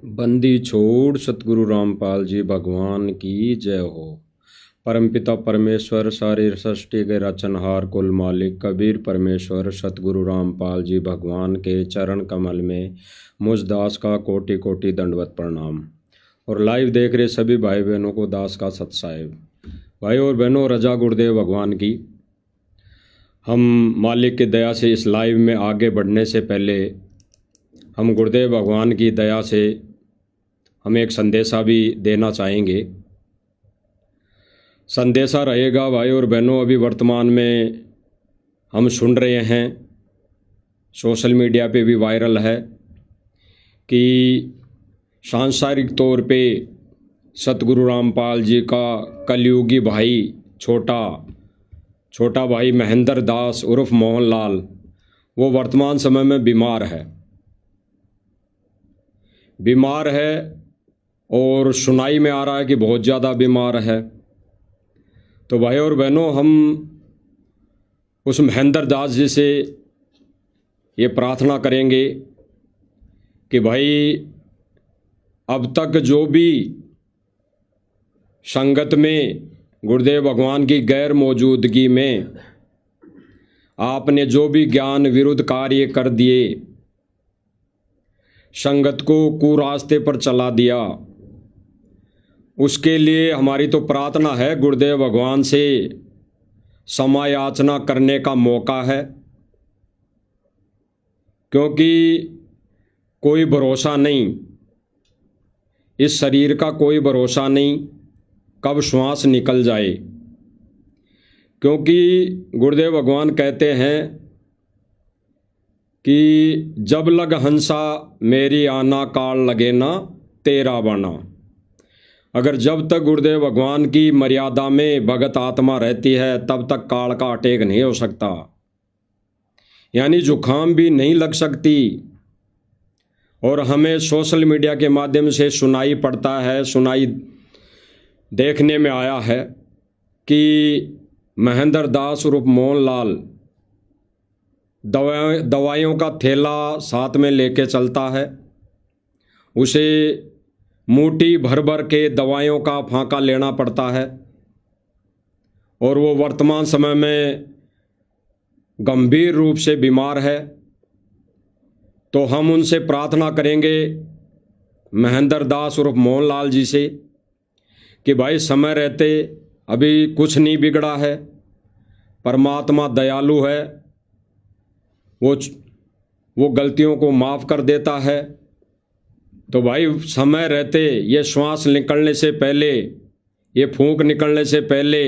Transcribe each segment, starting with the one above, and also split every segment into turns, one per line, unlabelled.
बंदी छोड़ सतगुरु रामपाल जी भगवान की जय हो। परमपिता परमेश्वर सारी सृष्टि के रचनहार कुल मालिक कबीर परमेश्वर सतगुरु रामपाल जी भगवान के चरण कमल में मुझ दास का कोटि कोटि दंडवत प्रणाम। और लाइव देख रहे सभी भाई बहनों को दास का सत साहिब। भाई और बहनों, रजा गुरुदेव भगवान की। हम मालिक की दया से इस लाइव में आगे बढ़ने से पहले हम गुरुदेव भगवान की दया से हम एक संदेशा भी देना चाहेंगे। संदेशा रहेगा भाई और बहनों, अभी वर्तमान में हम सुन रहे हैं, सोशल मीडिया पे भी वायरल है कि सांसारिक तौर पे सतगुरु रामपाल जी का कलयुगी भाई छोटा भाई महेंद्र दास उर्फ मोहनलाल वो वर्तमान समय में बीमार है और सुनाई में आ रहा है कि बहुत ज़्यादा बीमार है। तो भाई और बहनों, हम उस महेंद्र दास जी से ये प्रार्थना करेंगे कि भाई अब तक जो भी संगत में गुरुदेव भगवान की गैर मौजूदगी में आपने जो भी ज्ञान विरुद्ध कार्य कर दिए, संगत को कुरास्ते पर चला दिया, उसके लिए हमारी तो प्रार्थना है गुरुदेव भगवान से क्षमा याचना करने का मौका है। क्योंकि कोई भरोसा नहीं, इस शरीर का कोई भरोसा नहीं कब श्वास निकल जाए। क्योंकि गुरुदेव भगवान कहते हैं कि जब लग हंसा मेरी आना काल लगे ना तेरा बना। अगर जब तक गुरुदेव भगवान की मर्यादा में भगत आत्मा रहती है तब तक काल का अटैक नहीं हो सकता, यानी जुखाम भी नहीं लग सकती। और हमें सोशल मीडिया के माध्यम से सुनाई पड़ता है, सुनाई देखने में आया है कि महेंद्र दास उर्फ मोहनलाल दवाइयों का थैला साथ में लेके चलता है, उसे मूठी भर भर के दवाइयों का फांका लेना पड़ता है और वो वर्तमान समय में गंभीर रूप से बीमार है। तो हम उनसे प्रार्थना करेंगे महेंद्र दास उर्फ मोहनलाल जी से कि भाई समय रहते अभी कुछ नहीं बिगड़ा है, परमात्मा दयालु है, वो गलतियों को माफ़ कर देता है। तो भाई समय रहते ये श्वास निकलने से पहले, ये फूंक निकलने से पहले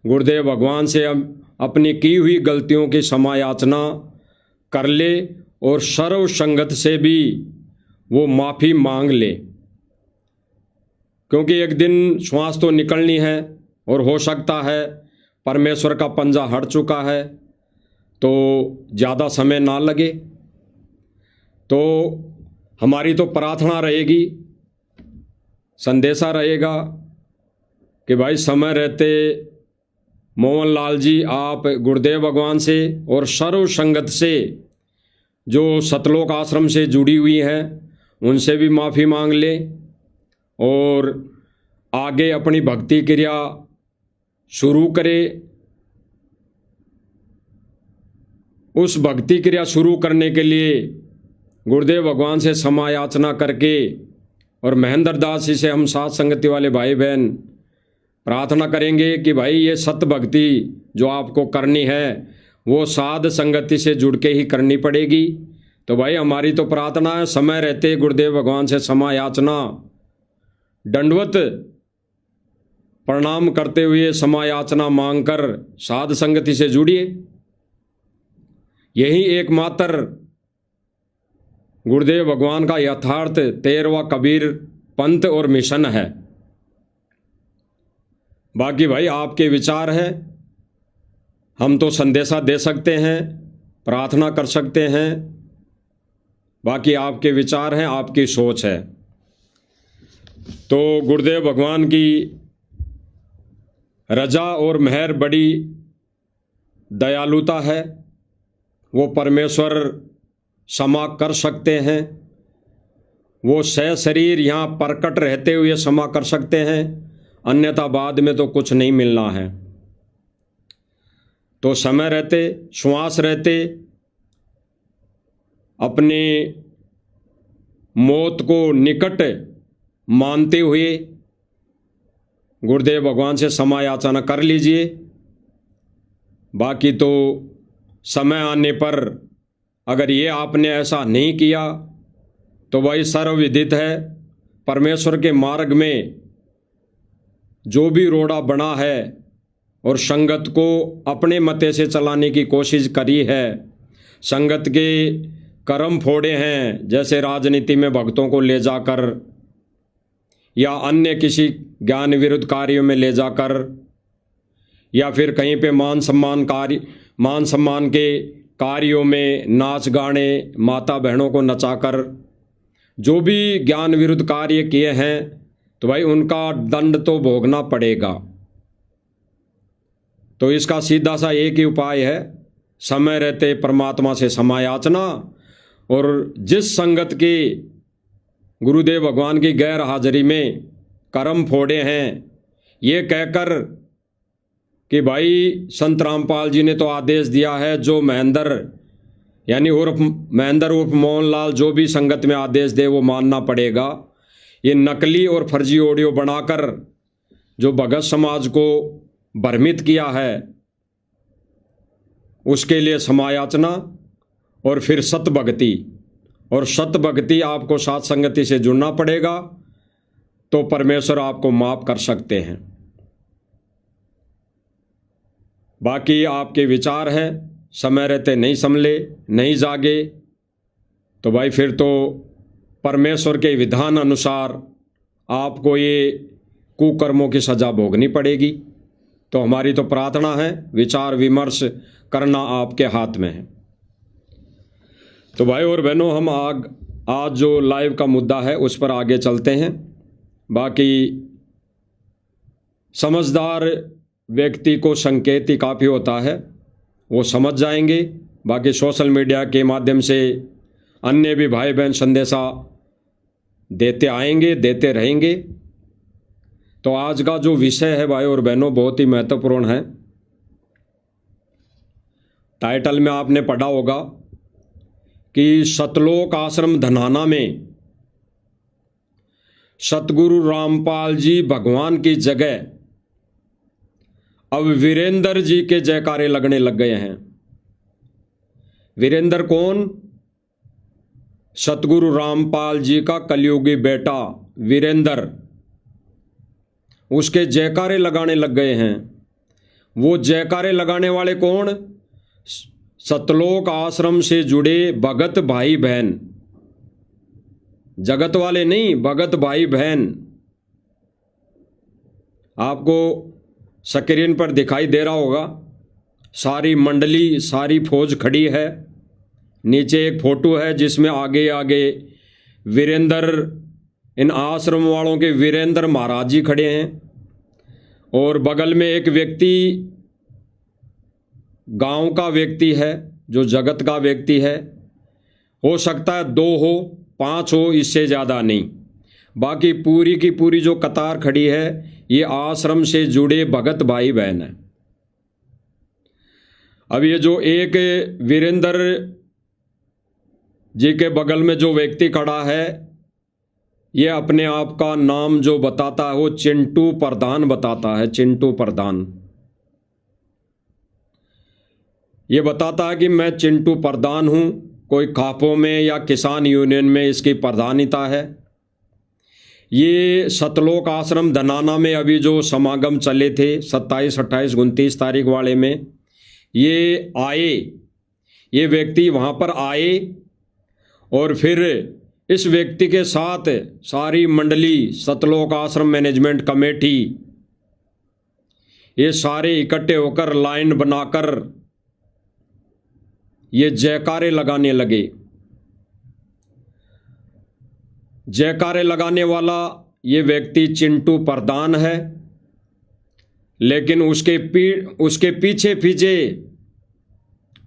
गुरुदेव भगवान से हम अपनी की हुई गलतियों की क्षमा याचना कर ले और सर्व संगत से भी वो माफ़ी मांग ले। क्योंकि एक दिन श्वास तो निकलनी है और हो सकता है परमेश्वर का पंजा हट चुका है तो ज़्यादा समय ना लगे। तो हमारी तो प्रार्थना रहेगी, संदेशा रहेगा कि भाई समय रहते मोहनलाल जी आप गुरुदेव भगवान से और सर्व संगत से जो सतलोक आश्रम से जुड़ी हुई हैं उनसे भी माफ़ी मांग लें और आगे अपनी भक्ति क्रिया शुरू करें। उस भक्ति क्रिया शुरू करने के लिए गुरुदेव भगवान से क्षमा याचना करके और महेंद्र दास जी से हम साथ संगति वाले भाई बहन प्रार्थना करेंगे कि भाई ये सत्य भक्ति जो आपको करनी है वो साध संगति से जुड़ के ही करनी पड़ेगी। तो भाई हमारी तो प्रार्थना है समय रहते गुरुदेव भगवान से क्षमा याचना दंडवत प्रणाम करते हुए क्षमा याचना मांगकर साध संगति से जुड़िए। यही एकमात्र गुरुदेव भगवान का यथार्थ 13वां कबीर पंथ और मिशन है। बाकी भाई आपके विचार हैं, हम तो संदेशा दे सकते हैं, प्रार्थना कर सकते हैं, बाकी आपके विचार हैं, आपकी सोच है। तो गुरुदेव भगवान की रजा और मेहर बड़ी दयालुता है, वो परमेश्वर क्षमा कर सकते हैं वो शरीर यहाँ प्रकट रहते हुए क्षमा कर सकते हैं, अन्यथा बाद में तो कुछ नहीं मिलना है। तो समय रहते, श्वास रहते अपने मौत को निकट मानते हुए गुरुदेव भगवान से क्षमा याचना कर लीजिए। बाकी तो समय आने पर अगर ये आपने ऐसा नहीं किया तो वही सर्वविदित है, परमेश्वर के मार्ग में जो भी रोड़ा बना है और संगत को अपने मते से चलाने की कोशिश करी है, संगत के कर्म फोड़े हैं, जैसे राजनीति में भक्तों को ले जाकर या अन्य किसी ज्ञान विरुद्ध कार्यों में ले जाकर या फिर कहीं पे मान सम्मान के कार्यों में नाच गाने माता बहनों को नचाकर जो भी ज्ञान विरुद्ध कार्य किए हैं तो भाई उनका दंड तो भोगना पड़ेगा। तो इसका सीधा सा एक ही उपाय है, समय रहते परमात्मा से क्षमा याचना और जिस संगत की गुरुदेव भगवान की गैर हाजिरी में कर्म फोड़े हैं ये कहकर कि भाई संत रामपाल जी ने तो आदेश दिया है, जो महेंद्र यानी उर्फ मोहनलाल जो भी संगत में आदेश दे वो मानना पड़ेगा। ये नकली और फर्जी ऑडियो बनाकर जो भगत समाज को भ्रमित किया है उसके लिए क्षमा याचना और फिर सत भक्ति, और सत भक्ति आपको साथ संगति से जुड़ना पड़ेगा तो परमेश्वर आपको माफ कर सकते हैं। बाकी आपके विचार है, समय रहते नहीं संभले नहीं जागे तो भाई फिर तो परमेश्वर के विधान अनुसार आपको ये कुकर्मों की सजा भोगनी पड़ेगी। तो हमारी तो प्रार्थना है, विचार विमर्श करना आपके हाथ में है। तो भाई और बहनों, हम आज जो लाइव का मुद्दा है उस पर आगे चलते हैं। बाकी समझदार व्यक्ति को संकेत ही काफ़ी होता है, वो समझ जाएंगे। बाकी सोशल मीडिया के माध्यम से अन्य भी भाई बहन संदेशा देते आएंगे, देते रहेंगे। तो आज का जो विषय है भाई और बहनों बहुत ही महत्वपूर्ण है। टाइटल में आपने पढ़ा होगा कि सतलोक आश्रम धनाना में सतगुरु रामपाल जी भगवान की जगह अब वीरेंद्र जी के जयकारे लगने लग गए हैं। वीरेंद्र कौन? सतगुरु रामपाल जी का कलयुगी बेटा वीरेंद्र, उसके जयकारे लगाने लग गए हैं। वो जयकारे लगाने वाले कौन? सतलोक आश्रम से जुड़े भगत भाई बहन, जगत वाले नहीं, भगत भाई बहन। आपको स्क्रीन पर दिखाई दे रहा होगा, सारी मंडली सारी फौज खड़ी है। नीचे एक फोटो है जिसमें आगे आगे वीरेंद्र, इन आश्रम वालों के वीरेंद्र महाराज जी खड़े हैं और बगल में एक व्यक्ति गांव का व्यक्ति है, जो जगत का व्यक्ति है। हो सकता है 2 हो 5 हो, इससे ज़्यादा नहीं। बाकी पूरी की पूरी जो कतार खड़ी है ये आश्रम से जुड़े भगत भाई बहन है। अब ये जो एक वीरेंद्र जी के बगल में जो व्यक्ति खड़ा है ये अपने आप का नाम जो बताता है वो चिंटू प्रधान बताता है। चिंटू प्रधान ये बताता है कि मैं चिंटू प्रधान हूँ, कोई खापों में या किसान यूनियन में इसकी प्रधानिता है। ये सतलोक आश्रम धनाना में अभी जो समागम चले थे 27, 28, 29 तारीख वाले में, ये आए, ये व्यक्ति वहाँ पर आए और फिर इस व्यक्ति के साथ सारी मंडली, सतलोक आश्रम मैनेजमेंट कमेटी, ये सारे इकट्ठे होकर लाइन बनाकर ये जयकारे लगाने लगे। जयकारे लगाने वाला ये व्यक्ति चिंटू प्रधान है, लेकिन उसके पीछे पीछे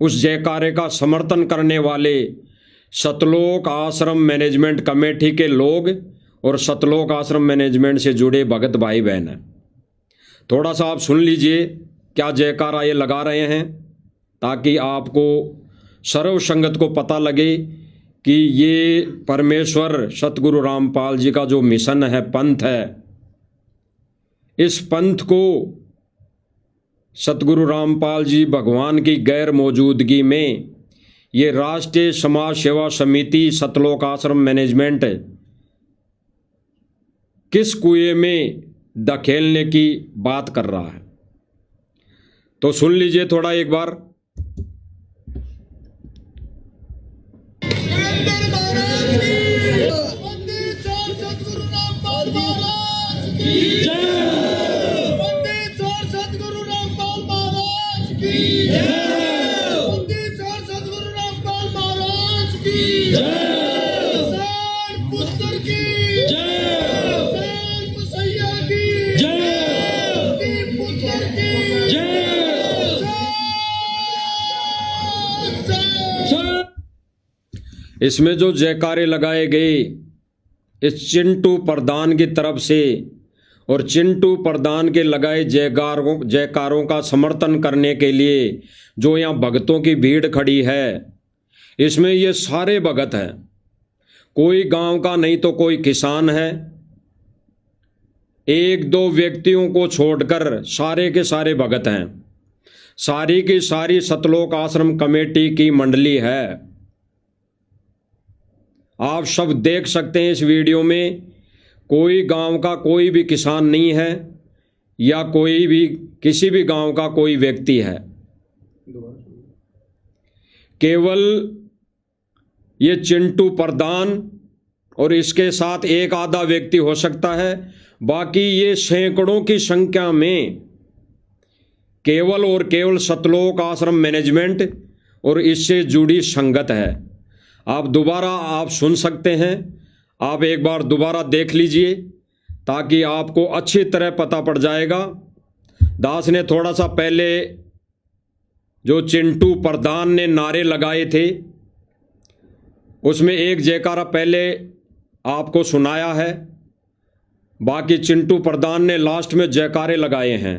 उस जयकारे का समर्थन करने वाले सतलोक आश्रम मैनेजमेंट कमेटी के लोग और सतलोक आश्रम मैनेजमेंट से जुड़े भगत भाई बहन हैं। थोड़ा सा आप सुन लीजिए क्या जयकारा ये लगा रहे हैं, ताकि आपको सर्व संगत को पता लगे कि ये परमेश्वर सतगुरु रामपाल जी का जो मिशन है, पंथ है, इस पंथ को सतगुरु रामपाल जी भगवान की गैर मौजूदगी में ये राष्ट्रीय समाज सेवा समिति सतलोक आश्रम मैनेजमेंट किस कुएं में धकेलने की बात कर रहा है। तो सुन लीजिए थोड़ा एक बार। इसमें जो जयकारे लगाए गए इस चिंटू प्रधान की तरफ से और चिंटू प्रधान के लगाए जयकारों का समर्थन करने के लिए जो यहाँ भक्तों की भीड़ खड़ी है, इसमें ये सारे भगत हैं। कोई गांव का नहीं तो कोई किसान है। एक दो व्यक्तियों को छोड़कर सारे के सारे भगत हैं। सारी की सारी सतलोक आश्रम कमेटी की मंडली है। आप सब देख सकते हैं इस वीडियो में, कोई गांव का कोई भी किसान नहीं है या कोई भी किसी भी गांव का कोई व्यक्ति है। केवल ये चिंटू प्रधान और इसके साथ एक आधा व्यक्ति हो सकता है, बाकी ये सैकड़ों की संख्या में केवल और केवल सतलोक आश्रम मैनेजमेंट और इससे जुड़ी संगत है। आप दोबारा आप सुन सकते हैं, आप एक बार दोबारा देख लीजिए ताकि आपको अच्छी तरह पता पड़ जाएगा। दास ने थोड़ा सा पहले जो चिंटू प्रधान ने नारे लगाए थे उसमें एक जयकारा पहले आपको सुनाया है, बाकी चिंटू प्रधान ने लास्ट में जयकारे लगाए हैं।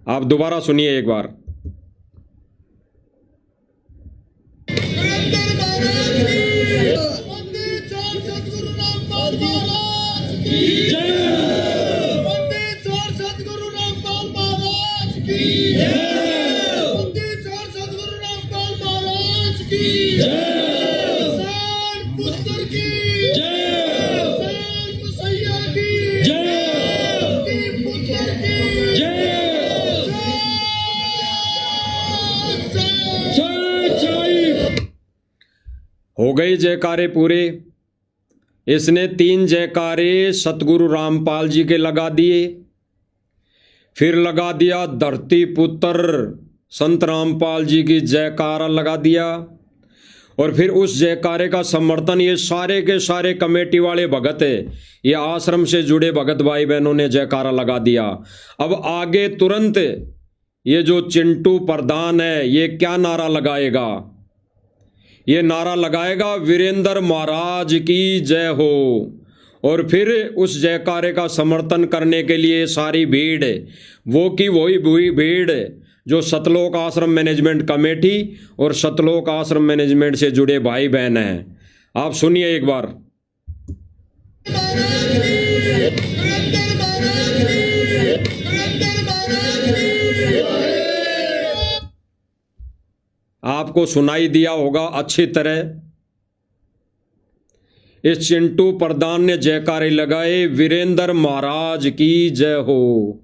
आप दोबारा सुनिए एक बार। हो गई जयकारे पूरे। इसने 3 जयकारे सतगुरु रामपाल जी के लगा दिए, फिर लगा दिया धरती पुत्र संत रामपाल जी की जयकारा लगा दिया, और फिर उस जयकारे का समर्थन ये सारे के सारे कमेटी वाले भगत है, ये आश्रम से जुड़े भगत भाई बहनों ने जयकारा लगा दिया। अब आगे तुरंत ये जो चिंटू प्रधान है ये क्या नारा लगाएगा? ये नारा लगाएगा वीरेंद्र महाराज की जय हो। और फिर उस जयकारे का समर्थन करने के लिए सारी भीड़ वो की वही भीड़ जो सतलोक आश्रम मैनेजमेंट कमेटी और सतलोक आश्रम मैनेजमेंट से जुड़े भाई बहन हैं। आप सुनिए एक बार। आपको सुनाई दिया होगा अच्छी तरह। इस चिंटू प्रधान ने जयकारे लगाए, वीरेंद्र महाराज की जय हो,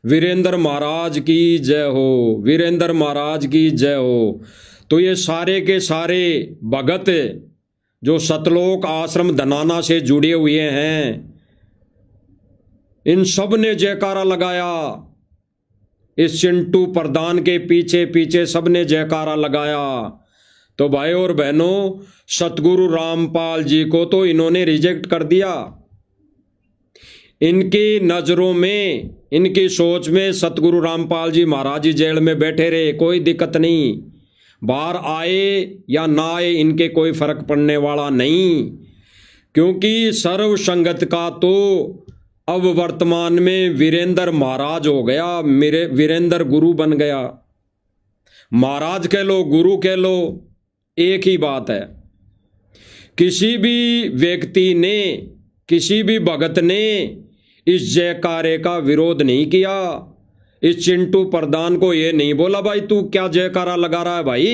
वीरेंद्र महाराज की जय हो, वीरेंद्र महाराज की जय हो। तो ये सारे के सारे भगत जो सतलोक आश्रम धनाना से जुड़े हुए हैं, इन सब ने जयकारा लगाया। इस चिंटू प्रधान के पीछे पीछे सबने जयकारा लगाया। तो भाई और बहनों, सतगुरु रामपाल जी को तो इन्होंने रिजेक्ट कर दिया। इनकी नज़रों में, इनकी सोच में सतगुरु रामपाल जी महाराज जी जेल में बैठे रहे, कोई दिक्कत नहीं। बाहर आए या ना आए इनके कोई फर्क पड़ने वाला नहीं, क्योंकि सर्व संगत का तो अब वर्तमान में वीरेंद्र महाराज हो गया, मेरे वीरेंद्र गुरु बन गया। महाराज कह लो गुरु कह लो एक ही बात है। किसी भी व्यक्ति ने, किसी भी भगत ने इस जयकारे का विरोध नहीं किया। इस चिंटू प्रधान को ये नहीं बोला भाई तू क्या जयकारा लगा रहा है भाई,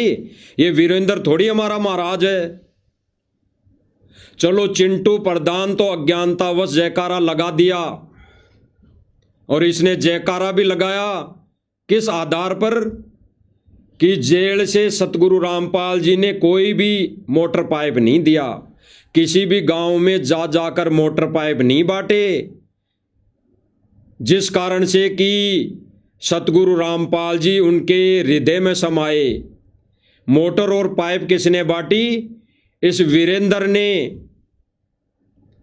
ये वीरेंद्र थोड़ी हमारा महाराज है। चलो चिंटू प्रधान तो अज्ञानतावश जयकारा लगा दिया, और इसने जयकारा भी लगाया किस आधार पर कि जेल से सतगुरु रामपाल जी ने कोई भी मोटर पाइप नहीं दिया, किसी भी गांव में जा जाकर मोटर पाइप नहीं बांटे, जिस कारण से कि सतगुरु रामपाल जी उनके हृदय में समाये। मोटर और पाइप किसने बांटी? इस वीरेंद्र ने।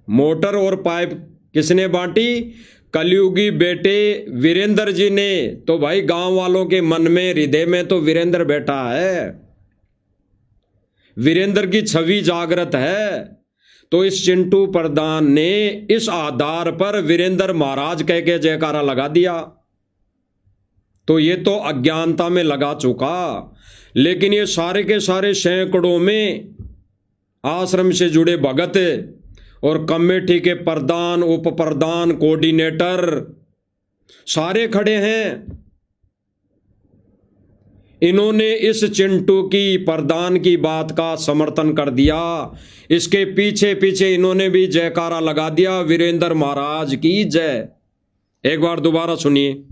मोटर और पाइप किसने बांटी? कलयुगी बेटे वीरेंद्र जी ने। तो भाई गांव वालों के मन में, हृदय में तो वीरेंद्र बैठा है, वीरेंद्र की छवि जागृत है। तो इस चिंटू प्रधान ने इस आधार पर वीरेंद्र महाराज कह के जयकारा लगा दिया। तो ये तो अज्ञानता में लगा चुका। लेकिन ये सारे के सारे सैकड़ों में आश्रम से जुड़े भगत और कमेटी के प्रधान, उप प्रधान, कोऑर्डिनेटर सारे खड़े हैं। इन्होंने इस चिंटू की प्रधान की बात का समर्थन कर दिया। इसके पीछे पीछे इन्होंने भी जयकारा लगा दिया, वीरेंद्र महाराज की जय। एक बार दोबारा सुनिए।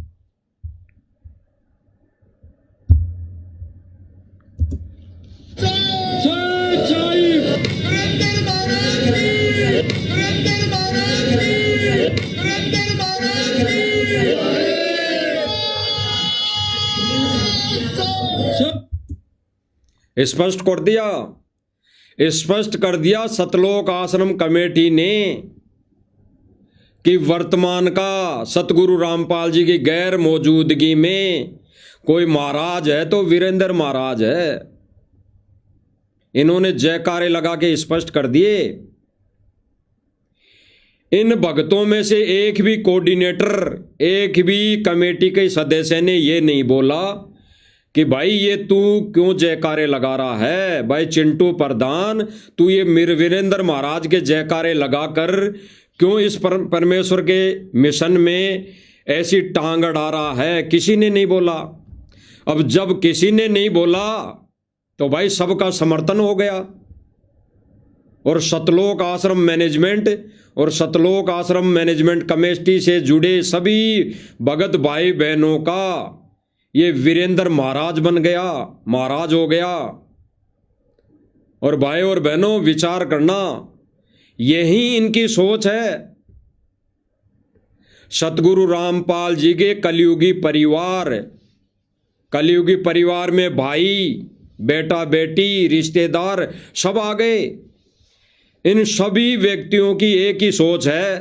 स्पष्ट कर दिया, स्पष्ट कर दिया सतलोक आश्रम कमेटी ने कि वर्तमान का सतगुरु रामपाल जी की गैर मौजूदगी में कोई महाराज है तो वीरेंद्र महाराज है। इन्होंने जयकारे लगा के स्पष्ट कर दिए। इन भक्तों में से एक भी कोऑर्डिनेटर, एक भी कमेटी के सदस्य ने यह नहीं बोला कि भाई ये तू क्यों जयकारे लगा रहा है। भाई चिंटू प्रधान, तू ये वीरेंद्र महाराज के जयकारे लगाकर क्यों इस परमेश्वर के मिशन में ऐसी टांग अड़ा रहा है। किसी ने नहीं बोला। अब जब किसी ने नहीं बोला तो भाई सबका समर्थन हो गया। और सतलोक आश्रम मैनेजमेंट और सतलोक आश्रम मैनेजमेंट कमेटी से जुड़े सभी भगत भाई बहनों का ये वीरेंद्र महाराज बन गया, महाराज हो गया। और भाई और बहनों विचार करना, यही इनकी सोच है। सतगुरु रामपाल जी के कलयुगी परिवार में भाई, बेटा, बेटी, रिश्तेदार सब आ गए। इन सभी व्यक्तियों की एक ही सोच है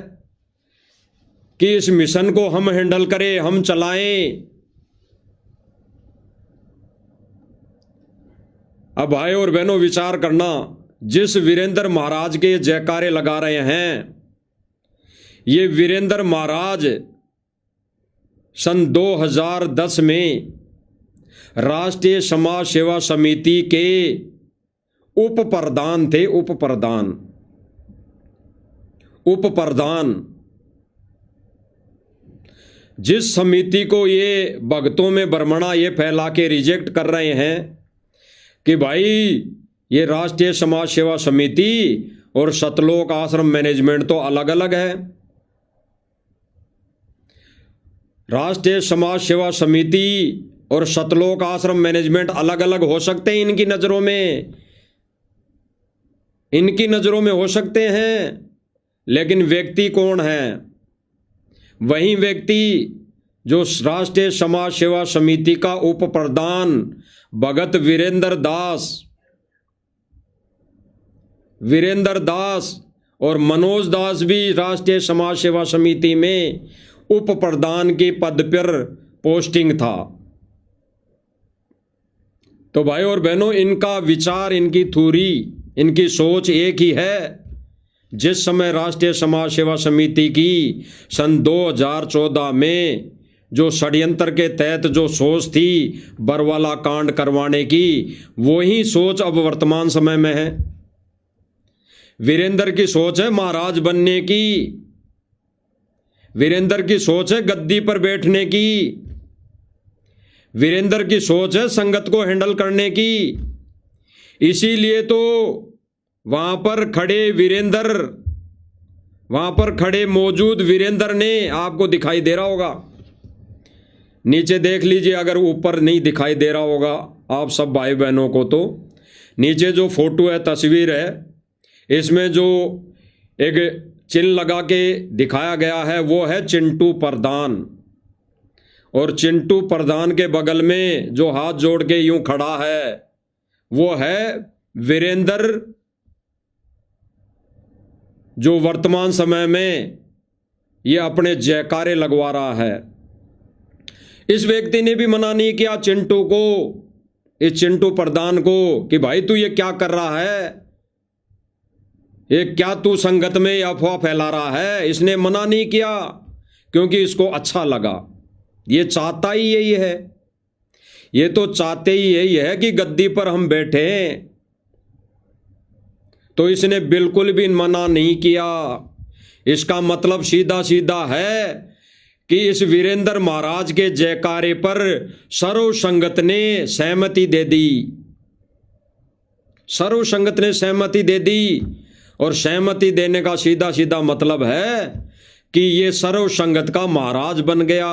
कि इस मिशन को हम हैंडल करें, हम चलाएं। अब भाई और बहनों विचार करना, जिस वीरेंद्र महाराज के जयकारे लगा रहे हैं, ये वीरेंद्र महाराज सन 2010 में राष्ट्रीय समाज सेवा समिति के उप प्रधान थे। उप प्रधान जिस समिति को ये भक्तों में भ्रमणा ये फैला के रिजेक्ट कर रहे हैं कि भाई ये राष्ट्रीय समाज सेवा समिति और सतलोक आश्रम मैनेजमेंट तो अलग अलग है। राष्ट्रीय समाज सेवा समिति और सतलोक आश्रम मैनेजमेंट अलग अलग हो सकते हैं इनकी नज़रों में हो सकते हैं, लेकिन व्यक्ति कौन है? वही व्यक्ति जो राष्ट्रीय समाज सेवा समिति का उप प्रधान भगत वीरेंद्र दास और मनोज दास भी राष्ट्रीय समाज सेवा समिति में उप प्रधान के पद पर पोस्टिंग था। तो भाई और बहनों, इनका विचार, इनकी थ्योरी, इनकी सोच एक ही है। जिस समय राष्ट्रीय समाज सेवा समिति की सन 2014 में जो षड्यंत्र के तहत जो सोच थी बरवाला कांड करवाने की, वही सोच अब वर्तमान समय में है। वीरेंद्र की सोच है महाराज बनने की, वीरेंद्र की सोच है गद्दी पर बैठने की, वीरेंद्र की सोच है संगत को हैंडल करने की। इसीलिए तो वहां पर खड़े वीरेंद्र, वहां पर खड़े मौजूद वीरेंद्र ने, आपको दिखाई दे रहा होगा, नीचे देख लीजिए, अगर ऊपर नहीं दिखाई दे रहा होगा आप सब भाई बहनों को, तो नीचे जो फोटो है, तस्वीर है, इसमें जो एक चिन्ह लगा के दिखाया गया है वो है चिंटू प्रधान। और चिंटू प्रधान के बगल में जो हाथ जोड़ के यूं खड़ा है वो है वीरेंद्र, जो वर्तमान समय में ये अपने जयकारे लगवा रहा है। इस व्यक्ति ने भी मना नहीं किया चिंटू को, इस चिंटू प्रधान को, कि भाई तू ये क्या कर रहा है, ये क्या तू संगत में अफवाह फैला रहा है। इसने मना नहीं किया क्योंकि इसको अच्छा लगा। ये चाहता ही यही है, ये तो चाहते ही यही है कि गद्दी पर हम बैठे, तो इसने बिल्कुल भी मना नहीं किया। इसका मतलब सीधा सीधा है कि इस वीरेंद्र महाराज के जयकारे पर सर्व संगत ने सहमति दे दी, सर्व संगत ने सहमति दे दी। और सहमति देने का सीधा सीधा मतलब है कि ये सर्व संगत का महाराज बन गया,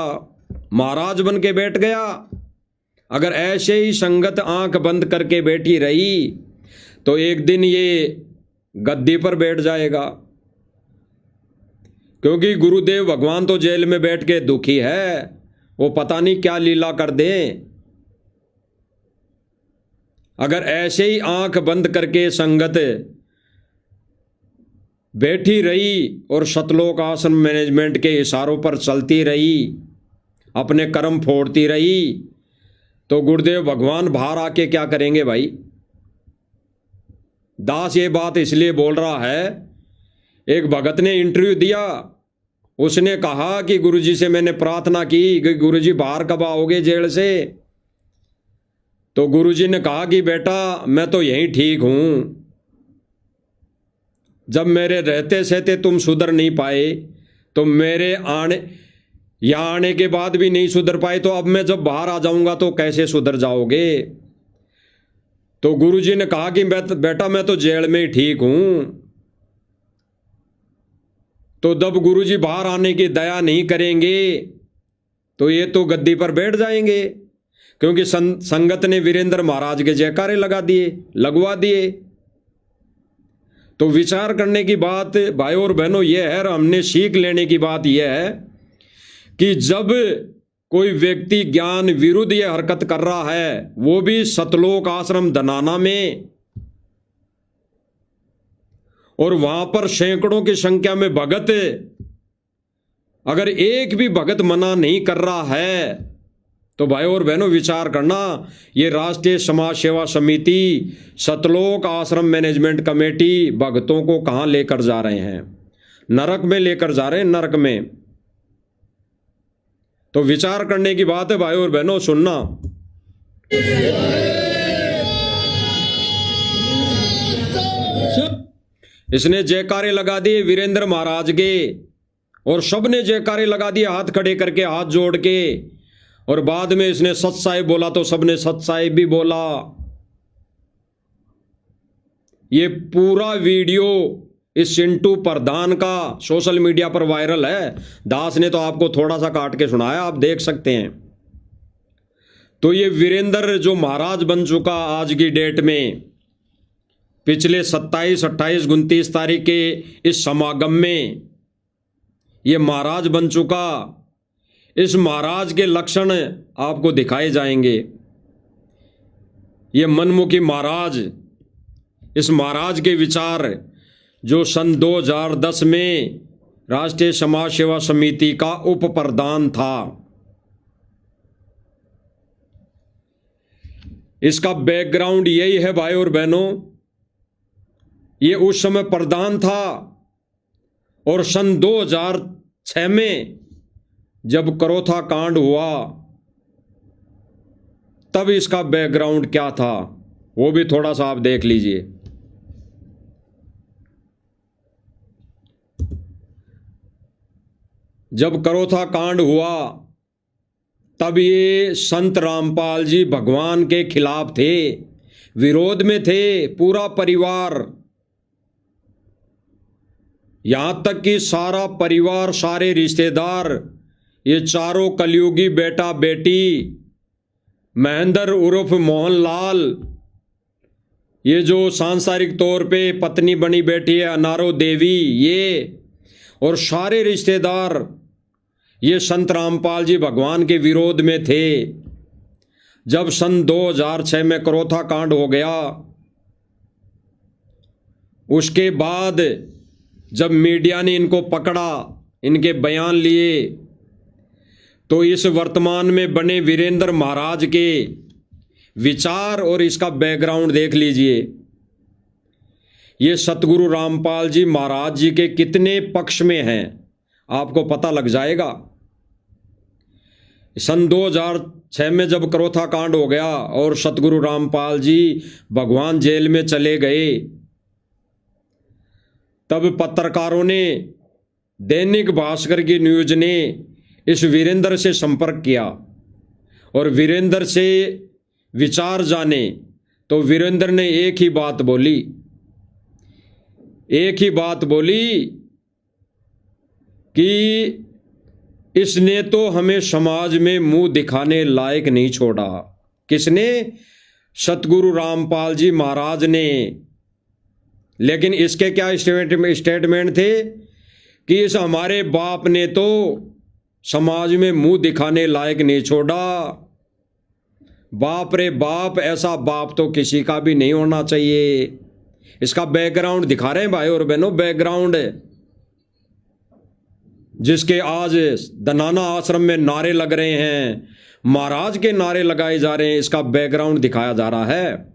महाराज बन के बैठ गया। अगर ऐसे ही संगत आंख बंद करके बैठी रही तो एक दिन ये गद्दी पर बैठ जाएगा, क्योंकि गुरुदेव भगवान तो जेल में बैठ के दुखी है, वो पता नहीं क्या लीला कर दे। अगर ऐसे ही आंख बंद करके संगत बैठी रही और सतलोक आश्रम मैनेजमेंट के इशारों पर चलती रही, अपने कर्म फोड़ती रही, तो गुरुदेव भगवान बाहर आके क्या करेंगे भाई। दास ये बात इसलिए बोल रहा है, एक भगत ने इंटरव्यू दिया, उसने कहा कि गुरुजी से मैंने प्रार्थना की कि गुरुजी बाहर कब आओगे जेल से। तो गुरुजी ने कहा कि बेटा मैं तो यहीं ठीक हूं, जब मेरे रहते सहते तुम सुधर नहीं पाए, तो मेरे यहाँ आने के बाद भी नहीं सुधर पाए, तो अब मैं जब बाहर आ जाऊंगा तो कैसे सुधर जाओगे। तो गुरुजी ने कहा कि बेटा मैं तो जेल में ही ठीक हूं। तो जब गुरुजी बाहर आने की दया नहीं करेंगे तो ये तो गद्दी पर बैठ जाएंगे, क्योंकि संगत ने वीरेंद्र महाराज के जयकारे लगवा दिए। तो विचार करने की बात भाइयों और बहनों यह है, और हमने सीख लेने की बात यह है कि जब कोई व्यक्ति ज्ञान विरुद्ध यह हरकत कर रहा है, वो भी सतलोक आश्रम धनाना में, और वहां पर सैकड़ों की संख्या में भगत, अगर एक भी भगत मना नहीं कर रहा है, तो भाइयों और बहनों विचार करना, ये राष्ट्रीय समाज सेवा समिति, सतलोक आश्रम मैनेजमेंट कमेटी भगतों को कहां लेकर जा रहे हैं। नरक में लेकर जा रहे हैं, नरक में। तो विचार करने की बात है भाइयों और बहनों, सुनना। इसने जयकारे लगा दिए वीरेंद्र महाराज के, और सबने जयकारे लगा दिए हाथ खड़े करके, हाथ जोड़ के। और बाद में इसने सत साहिब बोला तो सबने सत साहिब भी बोला। ये पूरा वीडियो इस चिंटू प्रधान का सोशल मीडिया पर वायरल है। दास ने तो आपको थोड़ा सा काट के सुनाया, आप देख सकते हैं। तो ये वीरेंद्र जो महाराज बन चुका आज की डेट में, पिछले 27, 28, 29 तारीख के इस समागम में ये महाराज बन चुका। इस महाराज के लक्षण आपको दिखाए जाएंगे। ये मनमुखी महाराज, इस महाराज के विचार जो सन 2010 में राष्ट्रीय समाज सेवा समिति का उप प्रधान था, इसका बैकग्राउंड यही है भाई और बहनों। ये उस समय प्रधान था और सन 2006 में जब करोथा कांड हुआ तब इसका बैकग्राउंड क्या था वो भी थोड़ा सा आप देख लीजिए। जब करोथा कांड हुआ तब ये संत रामपाल जी भगवान के खिलाफ थे, विरोध में थे पूरा परिवार। यहां तक कि सारा परिवार, सारे रिश्तेदार, ये चारों कलयुगी बेटा बेटी, महेंद्र उर्फ मोहनलाल, ये जो सांसारिक तौर पे पत्नी बनी बैठी है अनारो देवी, ये और सारे रिश्तेदार ये संत रामपाल जी भगवान के विरोध में थे। जब सन 2006 में करोथा कांड हो गया, उसके बाद जब मीडिया ने इनको पकड़ा, इनके बयान लिए, तो इस वर्तमान में बने वीरेंद्र महाराज के विचार और इसका बैकग्राउंड देख लीजिए। ये सतगुरु रामपाल जी महाराज जी के कितने पक्ष में हैं आपको पता लग जाएगा। सन 2006 में जब करोथा कांड हो गया और सतगुरु रामपाल जी भगवान जेल में चले गए, तब पत्रकारों ने, दैनिक भास्कर की न्यूज ने इस वीरेंद्र से संपर्क किया और वीरेंद्र से विचार जाने, तो वीरेंद्र ने एक ही बात बोली कि इसने तो हमें समाज में मुंह दिखाने लायक नहीं छोड़ा। किसने? सतगुरु रामपाल जी महाराज ने। लेकिन इसके क्या स्टेटमेंट थे कि इस हमारे बाप ने तो समाज में मुंह दिखाने लायक नहीं छोड़ा। बाप रे बाप, ऐसा बाप तो किसी का भी नहीं होना चाहिए। इसका बैकग्राउंड दिखा रहे हैं भाई और बहनों, बैकग्राउंड जिसके आज दनाना आश्रम में नारे लग रहे हैं, महाराज के नारे लगाए जा रहे हैं, इसका बैकग्राउंड दिखाया जा रहा है।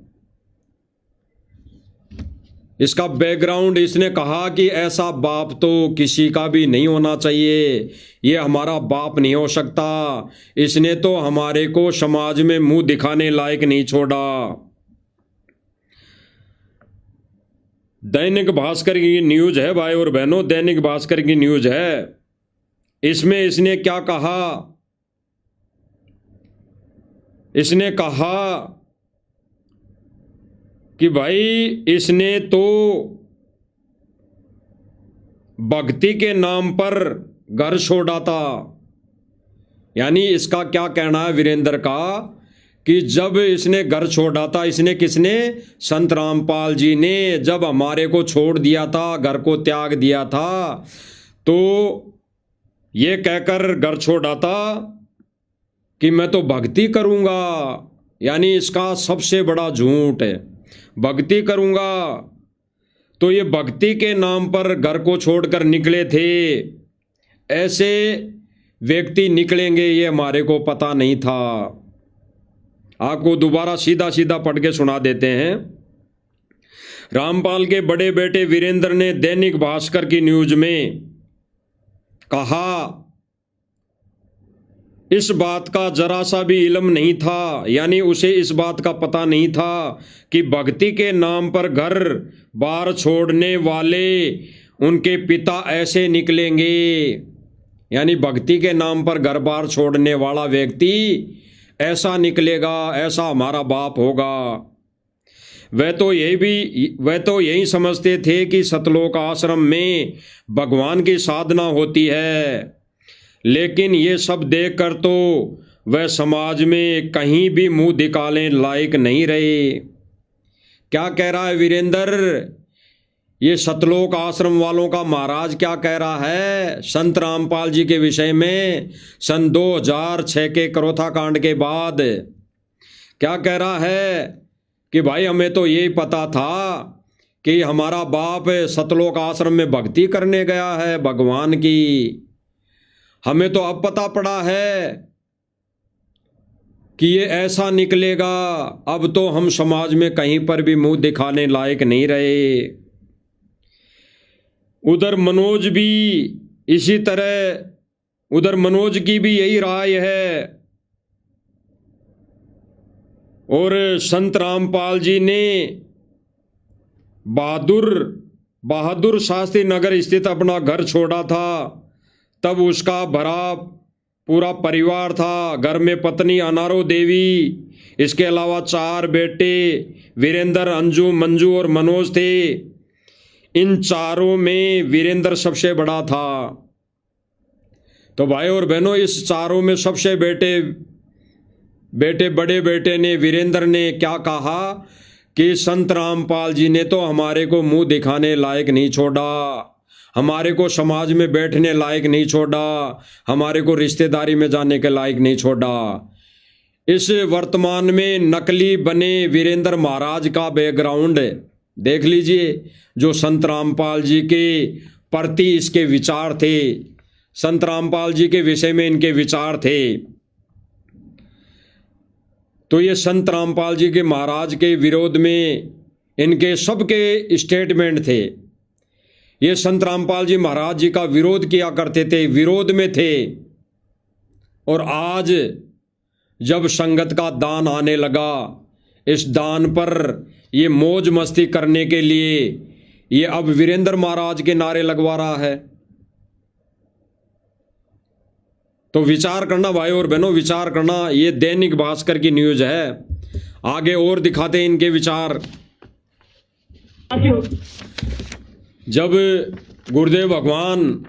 इसका बैकग्राउंड, इसने कहा कि ऐसा बाप तो किसी का भी नहीं होना चाहिए, ये हमारा बाप नहीं हो सकता, इसने तो हमारे को समाज में मुंह दिखाने लायक नहीं छोड़ा। दैनिक भास्कर की न्यूज है भाई और बहनों, दैनिक भास्कर की न्यूज है। इसमें इसने क्या कहा? इसने कहा कि भाई इसने तो भक्ति के नाम पर घर छोड़ा था। यानी इसका क्या कहना है वीरेंद्र का कि जब इसने घर छोड़ा था, इसने किसने? संत रामपाल जी ने जब हमारे को छोड़ दिया था, घर को त्याग दिया था, तो ये कहकर घर छोड़ा था कि मैं तो भक्ति करूंगा। यानी इसका सबसे बड़ा झूठ है, भक्ति करूंगा। तो ये भक्ति के नाम पर घर को छोड़कर निकले थे। ऐसे व्यक्ति निकलेंगे ये हमारे को पता नहीं था। आपको दोबारा सीधा सीधा पढ़ के सुना देते हैं। रामपाल के बड़े बेटे वीरेंद्र ने दैनिक भास्कर की न्यूज में कहा, इस बात का जरा सा भी इल्म नहीं था, यानी उसे इस बात का पता नहीं था कि भक्ति के नाम पर घर बार छोड़ने वाले उनके पिता ऐसे निकलेंगे। यानी भक्ति के नाम पर घर बार छोड़ने वाला व्यक्ति ऐसा निकलेगा, ऐसा हमारा बाप होगा। वह तो यही समझते थे कि सतलोक आश्रम में भगवान की साधना होती है, लेकिन ये सब देखकर तो वह समाज में कहीं भी मुंह दिखाने लायक नहीं रहे। क्या कह रहा है वीरेंद्र? ये सतलोक आश्रम वालों का महाराज क्या कह रहा है संत रामपाल जी के विषय में? सन 2006 के करोथा कांड के बाद क्या कह रहा है कि भाई हमें तो यही पता था कि हमारा बाप सतलोक आश्रम में भक्ति करने गया है भगवान की। हमें तो अब पता पड़ा है कि ये ऐसा निकलेगा अब तो हम समाज में कहीं पर भी मुंह दिखाने लायक नहीं रहे। उधर मनोज भी इसी तरह, उधर मनोज की भी यही राय है। और संत रामपाल जी ने बहादुर शास्त्री नगर स्थित अपना घर छोड़ा था, तब उसका भरा पूरा परिवार था। घर में पत्नी अनारो देवी, इसके अलावा 4 बेटे वीरेंद्र, अंजू, मंजू और मनोज थे। इन चारों में वीरेंद्र सबसे बड़ा था। तो भाई और बहनों, इस चारों में सबसे बड़े बेटे ने, वीरेंद्र ने क्या कहा कि संत रामपाल जी ने तो हमारे को मुंह दिखाने लायक नहीं छोड़ा, हमारे को समाज में बैठने लायक नहीं छोड़ा, हमारे को रिश्तेदारी में जाने के लायक नहीं छोड़ा। इस वर्तमान में नकली बने वीरेंद्र महाराज का बैकग्राउंड देख लीजिए, जो संत रामपाल जी के प्रति इसके विचार थे, संत रामपाल जी के विषय में इनके विचार थे। तो ये संत रामपाल जी के महाराज के विरोध में इनके सबके स्टेटमेंट थे। ये संत रामपाल जी महाराज जी का विरोध किया करते थे, विरोध में थे। और आज जब संगत का दान आने लगा, इस दान पर ये मौज मस्ती करने के लिए ये अब वीरेंद्र महाराज के नारे लगवा रहा है। तो विचार करना भाई और बहनों, विचार करना। ये दैनिक भास्कर की न्यूज है, आगे और दिखाते हैं इनके विचार। जब गुरुदेव भगवान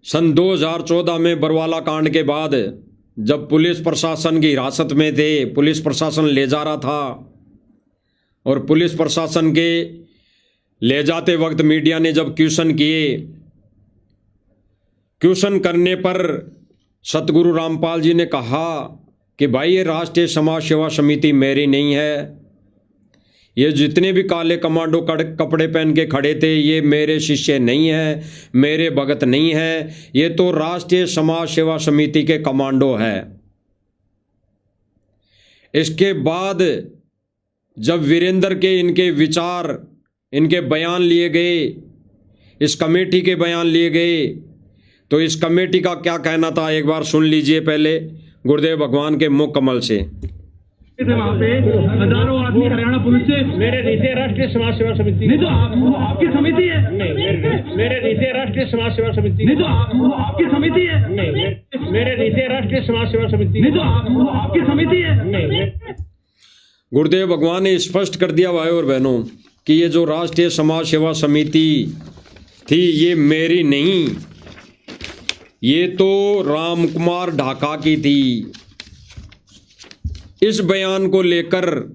सन 2014 में बरवाला कांड के बाद जब पुलिस प्रशासन की हिरासत में थे, पुलिस प्रशासन ले जा रहा था, और पुलिस प्रशासन के ले जाते वक्त मीडिया ने जब क्वेश्चन किए, क्वेश्चन करने पर सतगुरु रामपाल जी ने कहा कि भाई ये राष्ट्रीय समाज सेवा समिति मेरी नहीं है, ये जितने भी काले कमांडो कपड़े पहन के खड़े थे ये मेरे शिष्य नहीं है, मेरे भगत नहीं है, ये तो राष्ट्रीय समाज सेवा समिति के कमांडो है। इसके बाद जब वीरेंद्र के इनके विचार, इनके बयान लिए गए, इस कमेटी के बयान लिए गए, तो इस कमेटी का क्या कहना था एक बार सुन लीजिए पहले गुरुदेव भगवान के मुख कमल से।
वहाँ पे हजारों आदमी हरियाणा पुलिस से
मेरे नीचे राष्ट्रीय समाज सेवा समिति
नहीं, तो आपकी समिति है।
नहीं, मेरे नीचे राष्ट्रीय समाज सेवा समिति
नहीं, तो आपकी समिति है।
नहीं, मेरे नीचे राष्ट्रीय समाज सेवा समिति
नहीं, तो आपकी समिति है।
नहीं।
गुरुदेव भगवान ने स्पष्ट कर दिया भाई और बहनों कि ये जो राष्ट्रीय समाज सेवा समिति थी ये मेरी नहीं, ये तो राम कुमार ढाका की थी। इस बयान को लेकर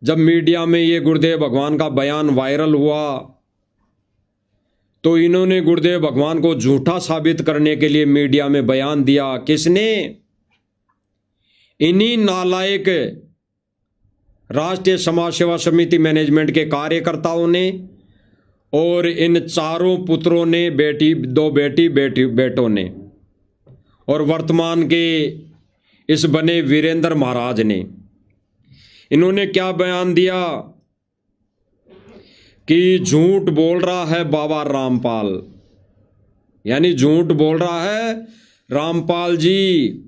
जब मीडिया में ये गुरुदेव भगवान का बयान वायरल हुआ तो इन्होंने गुरुदेव भगवान को झूठा साबित करने के लिए मीडिया में बयान दिया। किसने? इन्हीं नालायक राष्ट्रीय समाज सेवा समिति मैनेजमेंट के कार्यकर्ताओं ने और इन चारों पुत्रों ने, दो बेटों ने, और वर्तमान के इस बने वीरेंद्र महाराज ने। इन्होंने क्या बयान दिया कि झूठ बोल रहा है बाबा रामपाल, यानी झूठ बोल रहा है रामपाल जी।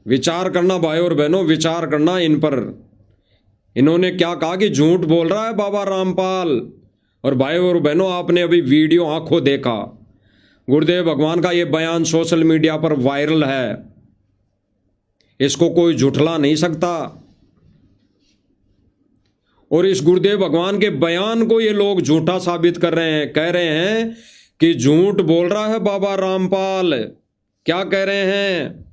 विचार करना भाई और बहनों, विचार करना इन पर। इन्होंने क्या कहा कि झूठ बोल रहा है बाबा रामपाल। और भाई और बहनों, आपने अभी वीडियो आंखों देखा, गुरुदेव भगवान का ये बयान सोशल मीडिया पर वायरल है, इसको कोई झुठला नहीं सकता। और इस गुरुदेव भगवान के बयान को ये लोग झूठा साबित कर रहे हैं, कह रहे हैं कि झूठ बोल रहा है बाबा रामपाल। क्या कह रहे हैं?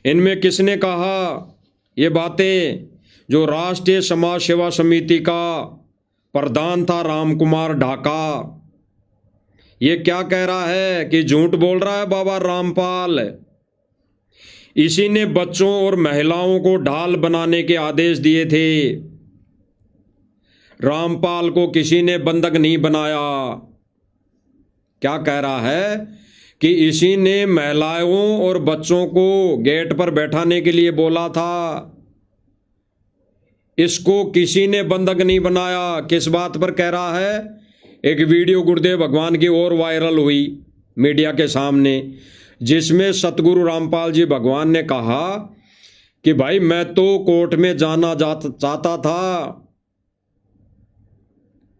इनमें किसने कहा ये बातें? जो राष्ट्रीय समाज सेवा समिति का प्रधान था राम कुमार ढाका, ये क्या कह रहा है कि झूठ बोल रहा है बाबा रामपाल। इसी ने बच्चों और महिलाओं को ढाल बनाने के आदेश दिए थे। रामपाल को किसी ने बंधक नहीं बनाया। क्या कह रहा है कि इसी ने महिलाओं और बच्चों को गेट पर बैठाने के लिए बोला था। इसको किसी ने बंधक नहीं बनाया। किस बात पर कह रहा है? एक वीडियो गुरुदेव भगवान की और वायरल हुई मीडिया के सामने, जिसमें सतगुरु रामपाल जी भगवान ने कहा कि भाई मैं तो कोर्ट में जाना चाहता था,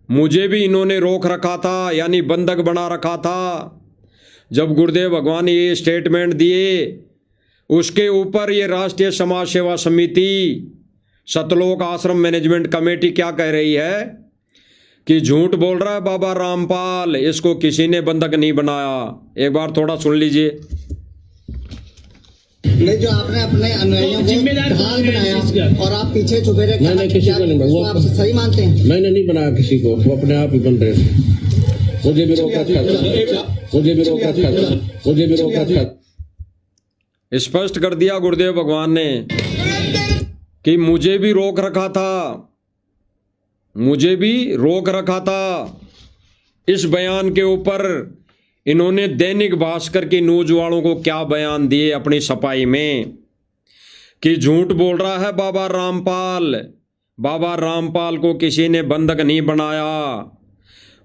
मुझे भी इन्होंने रोक रखा था, यानी बंधक बना रखा था। जब गुरुदेव भगवान ये स्टेटमेंट दिए, उसके ऊपर ये राष्ट्रीय समाज सेवा समिति सतलोक आश्रम मैनेजमेंट कमेटी क्या कह रही है कि झूठ बोल रहा है बाबा रामपाल, इसको किसी ने बंधक नहीं बनाया। एक बार थोड़ा सुन लीजिए।
नहीं, जो आपने अपने अनुयायियों को ढाल बनाया और आप पीछे छुपे रहे,
मैंने किसी को नहीं बनाया।
वो आप सही मानते हैं?
मैंने नहीं बनाया किसी को, वो अपने आप ही बन रहे थे। मुझे भी रोक रखा था, मुझे भी रोक रखा था, मुझे भी रोक रखा था।
स्पष्ट कर दिया गुरुदेव भगवान ने कि मुझे भी रोक रखा था, मुझे भी रोक रखा था। इस बयान के ऊपर इन्होंने दैनिक भास्कर की न्यूज वालों को क्या बयान दिए अपनी सफाई में कि झूठ बोल रहा है बाबा रामपाल, बाबा रामपाल को किसी ने बंधक नहीं बनाया।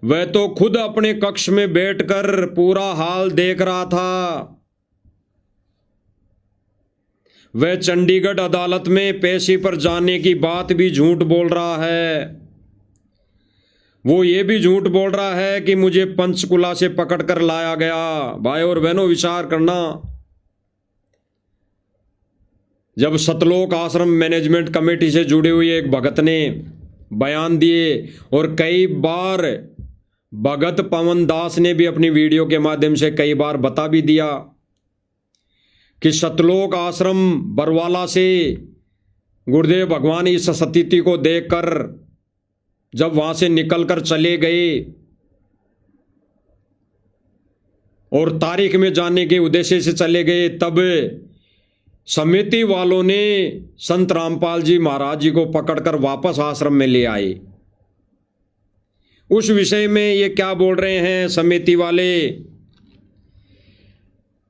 वह तो खुद अपने कक्ष में बैठकर पूरा हाल देख रहा था। वह चंडीगढ़ अदालत में पेशी पर जाने की बात भी झूठ बोल रहा है। वो ये भी झूठ बोल रहा है कि मुझे पंचकुला से पकड़कर लाया गया। भाई और बहनों, विचार करना, जब सतलोक आश्रम मैनेजमेंट कमेटी से जुड़े हुए एक भगत ने बयान दिए, और कई बार भगत पवन दास ने भी अपनी वीडियो के माध्यम से कई बार बता भी दिया कि सतलोक आश्रम बरवाला से गुरुदेव भगवान इस स्थिति को देखकर जब वहां से निकलकर चले गए और तारीख में जाने के उद्देश्य से चले गए, तब समिति वालों ने संत रामपाल जी महाराज जी को पकड़कर वापस आश्रम में ले आए। उस विषय में ये क्या बोल रहे हैं समिति वाले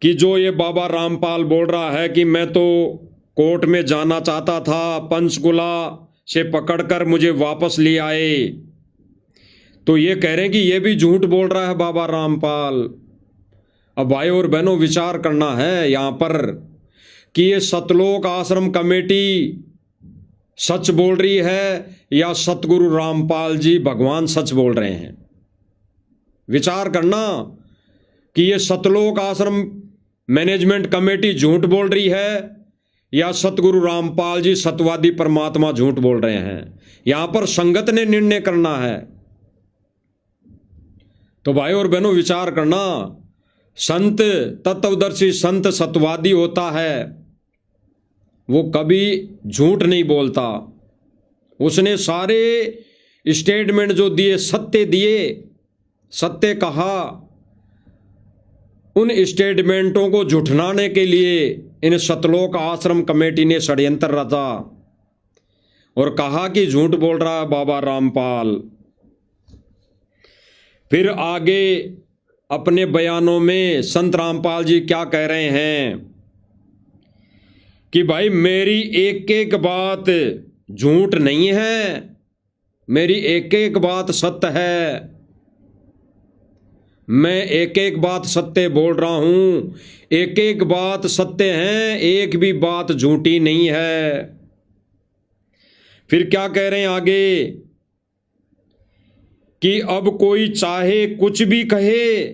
कि जो ये बाबा रामपाल बोल रहा है कि मैं तो कोर्ट में जाना चाहता था, पंचकुला से पकड़कर मुझे वापस ले आए, तो ये कह रहे हैं कि ये भी झूठ बोल रहा है बाबा रामपाल। अब भाई और बहनों, विचार करना है यहाँ पर कि ये सतलोक आश्रम कमेटी सच बोल रही है या सतगुरु रामपाल जी भगवान सच बोल रहे हैं। विचार करना कि ये सतलोक आश्रम मैनेजमेंट कमेटी झूठ बोल रही है या सतगुरु रामपाल जी सतवादी परमात्मा झूठ बोल रहे हैं। यहां पर संगत ने निर्णय करना है। तो भाई और बहनों, विचार करना, संत तत्वदर्शी, संत सतवादी होता है, वो कभी झूठ नहीं बोलता। उसने सारे स्टेटमेंट जो दिए सत्य दिए, सत्य कहा। उन स्टेटमेंटों को झुठलाने के लिए इन सतलोक आश्रम कमेटी ने षड्यंत्र रचा और कहा कि झूठ बोल रहा है बाबा रामपाल। फिर आगे अपने बयानों में संत रामपाल जी क्या कह रहे हैं कि भाई मेरी एक एक बात झूठ नहीं है, मेरी एक एक बात सत्य है, मैं एक एक बात सत्य बोल रहा हूं, एक एक बात सत्य है, एक भी बात झूठी नहीं है। फिर क्या कह रहे हैं आगे कि अब कोई चाहे कुछ भी कहे,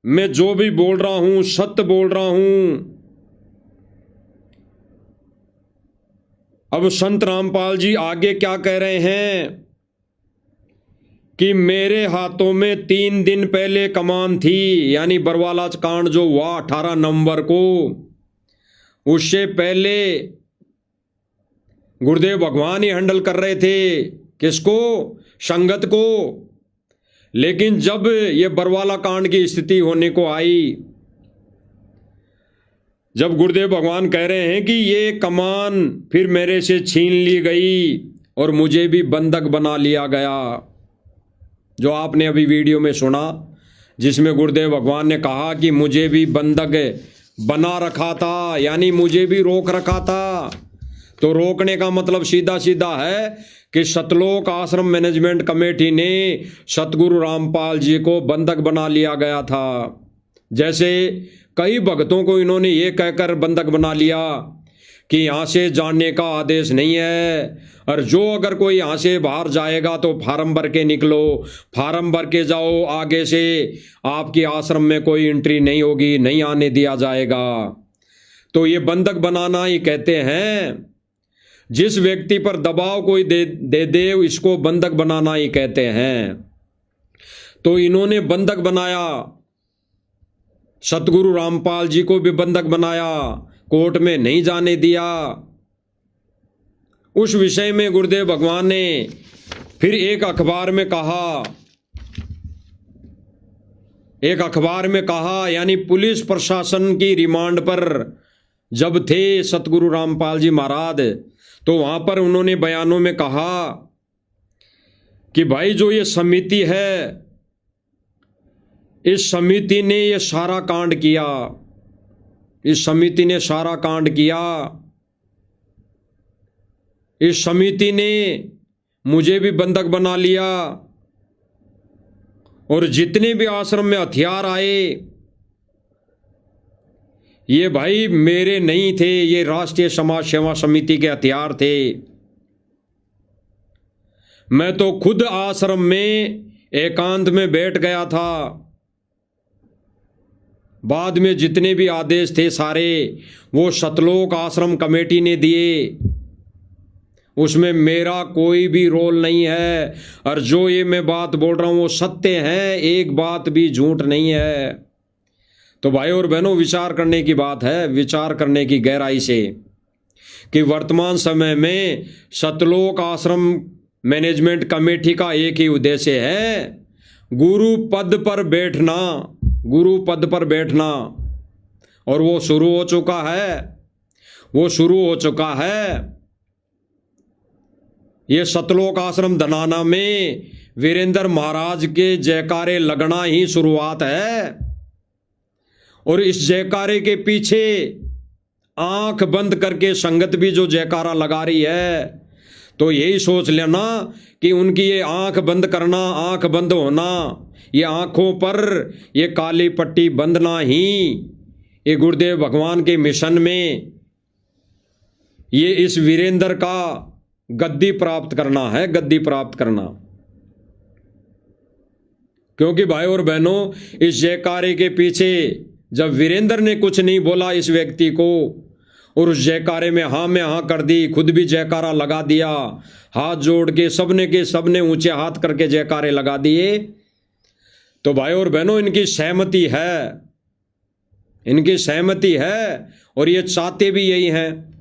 मैं जो भी बोल रहा हूं सत्य बोल रहा हूं। अब संत रामपाल जी आगे क्या कह रहे हैं कि मेरे हाथों में 3 दिन पहले कमान थी, यानी बरवाला कांड जो हुआ 18 नवंबर को, उससे पहले गुरुदेव भगवान ही हैंडल कर रहे थे। किसको? संगत को। लेकिन जब ये बरवाला कांड की स्थिति होने को आई, जब गुरुदेव भगवान कह रहे हैं कि ये कमान फिर मेरे से छीन ली गई और मुझे भी बंधक बना लिया गया, जो आपने अभी वीडियो में सुना, जिसमें गुरुदेव भगवान ने कहा कि मुझे भी बंधक बना रखा था, यानी मुझे भी रोक रखा था। तो रोकने का मतलब सीधा सीधा है कि सतलोक आश्रम मैनेजमेंट कमेटी ने सतगुरु रामपाल जी को बंधक बना लिया गया था। जैसे कई भक्तों को इन्होंने ये कहकर बंधक बना लिया कि यहाँ से जाने का आदेश नहीं है, और जो अगर कोई यहाँ से बाहर जाएगा तो फार्म भर के निकलो, फार्म भर के जाओ, आगे से आपकी आश्रम में कोई एंट्री नहीं होगी, नहीं आने दिया जाएगा। तो ये बंधक बनाना ही कहते हैं। जिस व्यक्ति पर दबाव कोई दे इसको बंधक बनाना ही कहते हैं। तो इन्होंने बंधक बनाया, सतगुरु रामपाल जी को भी बंधक बनाया, कोर्ट में नहीं जाने दिया। उस विषय में गुरुदेव भगवान ने फिर एक अखबार में कहा, यानी पुलिस प्रशासन की रिमांड पर जब थे सतगुरु रामपाल जी महाराज, तो वहां पर उन्होंने बयानों में कहा कि भाई जो ये समिति है, इस समिति ने ये सारा कांड किया, इस समिति ने सारा कांड किया, इस समिति ने मुझे भी बंधक बना लिया, और जितने भी आश्रम में हथियार आए ये भाई मेरे नहीं थे, ये राष्ट्रीय समाज सेवा समिति के हथियार थे। मैं तो खुद आश्रम में एकांत में बैठ गया था। बाद में जितने भी आदेश थे सारे वो सतलोक आश्रम कमेटी ने दिए, उसमें मेरा कोई भी रोल नहीं है। और जो ये मैं बात बोल रहा हूं वो सत्य है, एक बात भी झूठ नहीं है। तो भाई और बहनों, विचार करने की बात है, विचार करने की गहराई से, कि वर्तमान समय में सतलोक आश्रम मैनेजमेंट कमेटी का एक ही उद्देश्य है, गुरु पद पर बैठना, गुरु पद पर बैठना। और वो शुरू हो चुका है, वो शुरू हो चुका है। ये सतलोक आश्रम धनाना में वीरेंद्र महाराज के जयकारे लगना ही शुरुआत है। और इस जयकारे के पीछे आंख बंद करके संगत भी जो जयकारा लगा रही है, तो यही सोच लेना कि उनकी ये आंख बंद करना, आंख बंद होना, ये आंखों पर ये काली पट्टी बंधना ही ये गुरुदेव भगवान के मिशन में ये इस वीरेंद्र का गद्दी प्राप्त करना है, गद्दी प्राप्त करना। क्योंकि भाई और बहनों, इस जयकारे के पीछे जब वीरेंद्र ने कुछ नहीं बोला इस व्यक्ति को, और उस जयकारे में हाँ में हाँ कर दी, खुद भी जयकारा लगा दिया, हाथ जोड़ के सबने ऊंचे हाथ करके जयकारे लगा दिए, तो भाई और बहनों इनकी सहमति है, इनकी सहमति है। और ये चाहते भी यही हैं,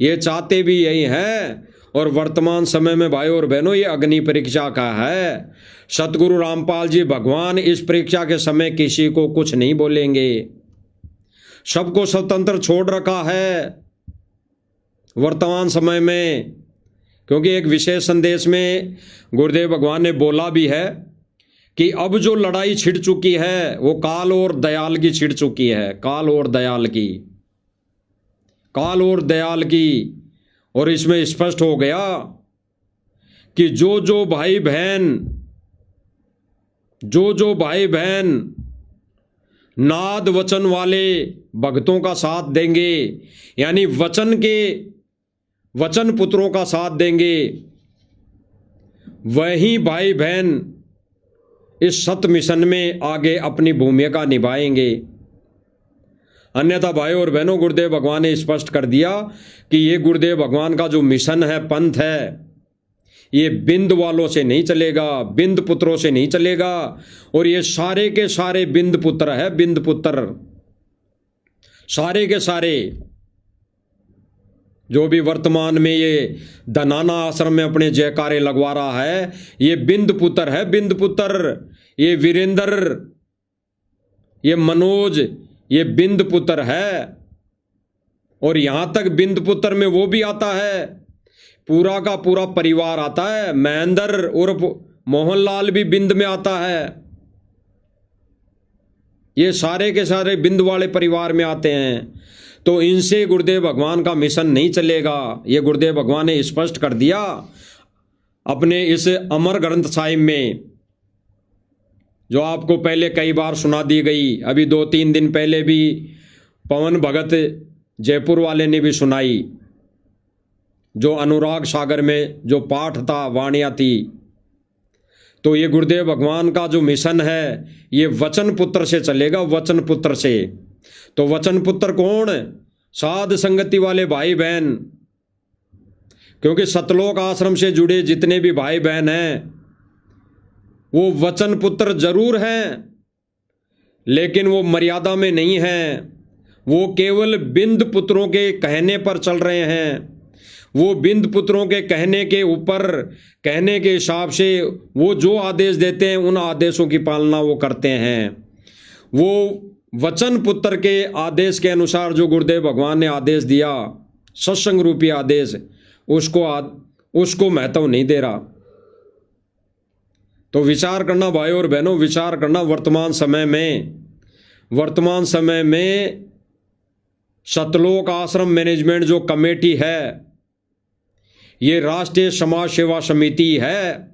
ये चाहते भी यही हैं। और वर्तमान समय में भाई और बहनों ये अग्नि परीक्षा का है। सतगुरु रामपाल जी भगवान इस परीक्षा के समय किसी को कुछ नहीं बोलेंगे, सबको स्वतंत्र छोड़ रखा है वर्तमान समय में। क्योंकि एक विशेष संदेश में गुरुदेव भगवान ने बोला भी है कि अब जो लड़ाई छिड़ चुकी है वो काल और दयाल की छिड़ चुकी है, काल और दयाल की, काल और दयाल की। और इसमें स्पष्ट हो गया कि जो जो भाई बहन नाद वचन वाले भक्तों का साथ देंगे, यानी वचन पुत्रों का साथ देंगे, वही भाई बहन इस सत मिशन में आगे अपनी भूमिका निभाएंगे। अन्यथा भाई और बहनों, गुरुदेव भगवान ने स्पष्ट कर दिया कि ये गुरुदेव भगवान का जो मिशन है, पंथ है, ये बिंद वालों से नहीं चलेगा, बिंद पुत्रों से नहीं चलेगा। और ये सारे के सारे बिंद पुत्र है, बिंद पुत्र, सारे के सारे जो भी वर्तमान में ये धनाना आश्रम में अपने जयकारे लगवा रहा है, ये बिंद पुत्र है, बिंद पुत्र। ये वीरेंद्र, ये मनोज, ये बिंद पुत्र है। और यहां तक बिंद पुत्र में वो भी आता है, पूरा का पूरा परिवार आता है। महेंद्र उर्फ मोहनलाल भी बिंद में आता है। ये सारे के सारे बिंद वाले परिवार में आते हैं, तो इनसे गुरुदेव भगवान का मिशन नहीं चलेगा। ये गुरुदेव भगवान ने स्पष्ट कर दिया अपने इस अमर ग्रंथ साहिब में, जो आपको पहले कई बार सुना दी गई। अभी 2-3 दिन पहले भी पवन भगत जयपुर वाले ने भी सुनाई, जो अनुराग सागर में जो पाठ था, वाणियाँ थी। तो ये गुरुदेव भगवान का जो मिशन है ये वचन पुत्र से चलेगा, वचन पुत्र से। तो वचन पुत्र कौन? साध संगति वाले भाई बहन, क्योंकि सतलोक आश्रम से जुड़े जितने भी भाई बहन हैं वो वचन पुत्र जरूर हैं, लेकिन वो मर्यादा में नहीं हैं। वो केवल बिंद पुत्रों के कहने पर चल रहे हैं। वो बिंद पुत्रों के कहने के ऊपर, कहने के हिसाब से वो जो आदेश देते हैं उन आदेशों की पालना वो करते हैं। वो वचन पुत्र के आदेश के अनुसार जो गुरुदेव भगवान ने आदेश दिया, सत्संग रूपी आदेश, उसको महत्व नहीं दे रहा। तो विचार करना भाई और बहनों, विचार करना। वर्तमान समय में सतलोक आश्रम मैनेजमेंट जो कमेटी है, ये राष्ट्रीय समाज सेवा समिति है।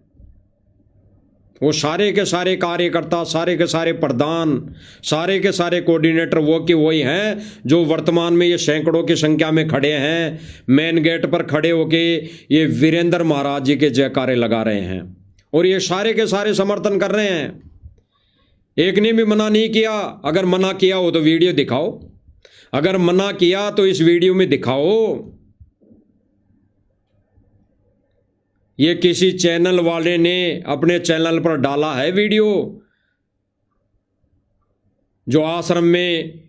वो सारे के सारे कार्यकर्ता, सारे के सारे प्रधान, सारे के सारे कोऑर्डिनेटर वो के वही हैं जो वर्तमान में ये सैकड़ों की संख्या में खड़े हैं। मेन गेट पर खड़े होके ये वीरेंद्र महाराज जी के जयकारे लगा रहे हैं, और ये सारे के सारे समर्थन कर रहे हैं। एक ने भी मना नहीं किया। अगर मना किया हो तो वीडियो दिखाओ, अगर मना किया तो इस वीडियो में दिखाओ। ये किसी चैनल वाले ने अपने चैनल पर डाला है वीडियो, जो आश्रम में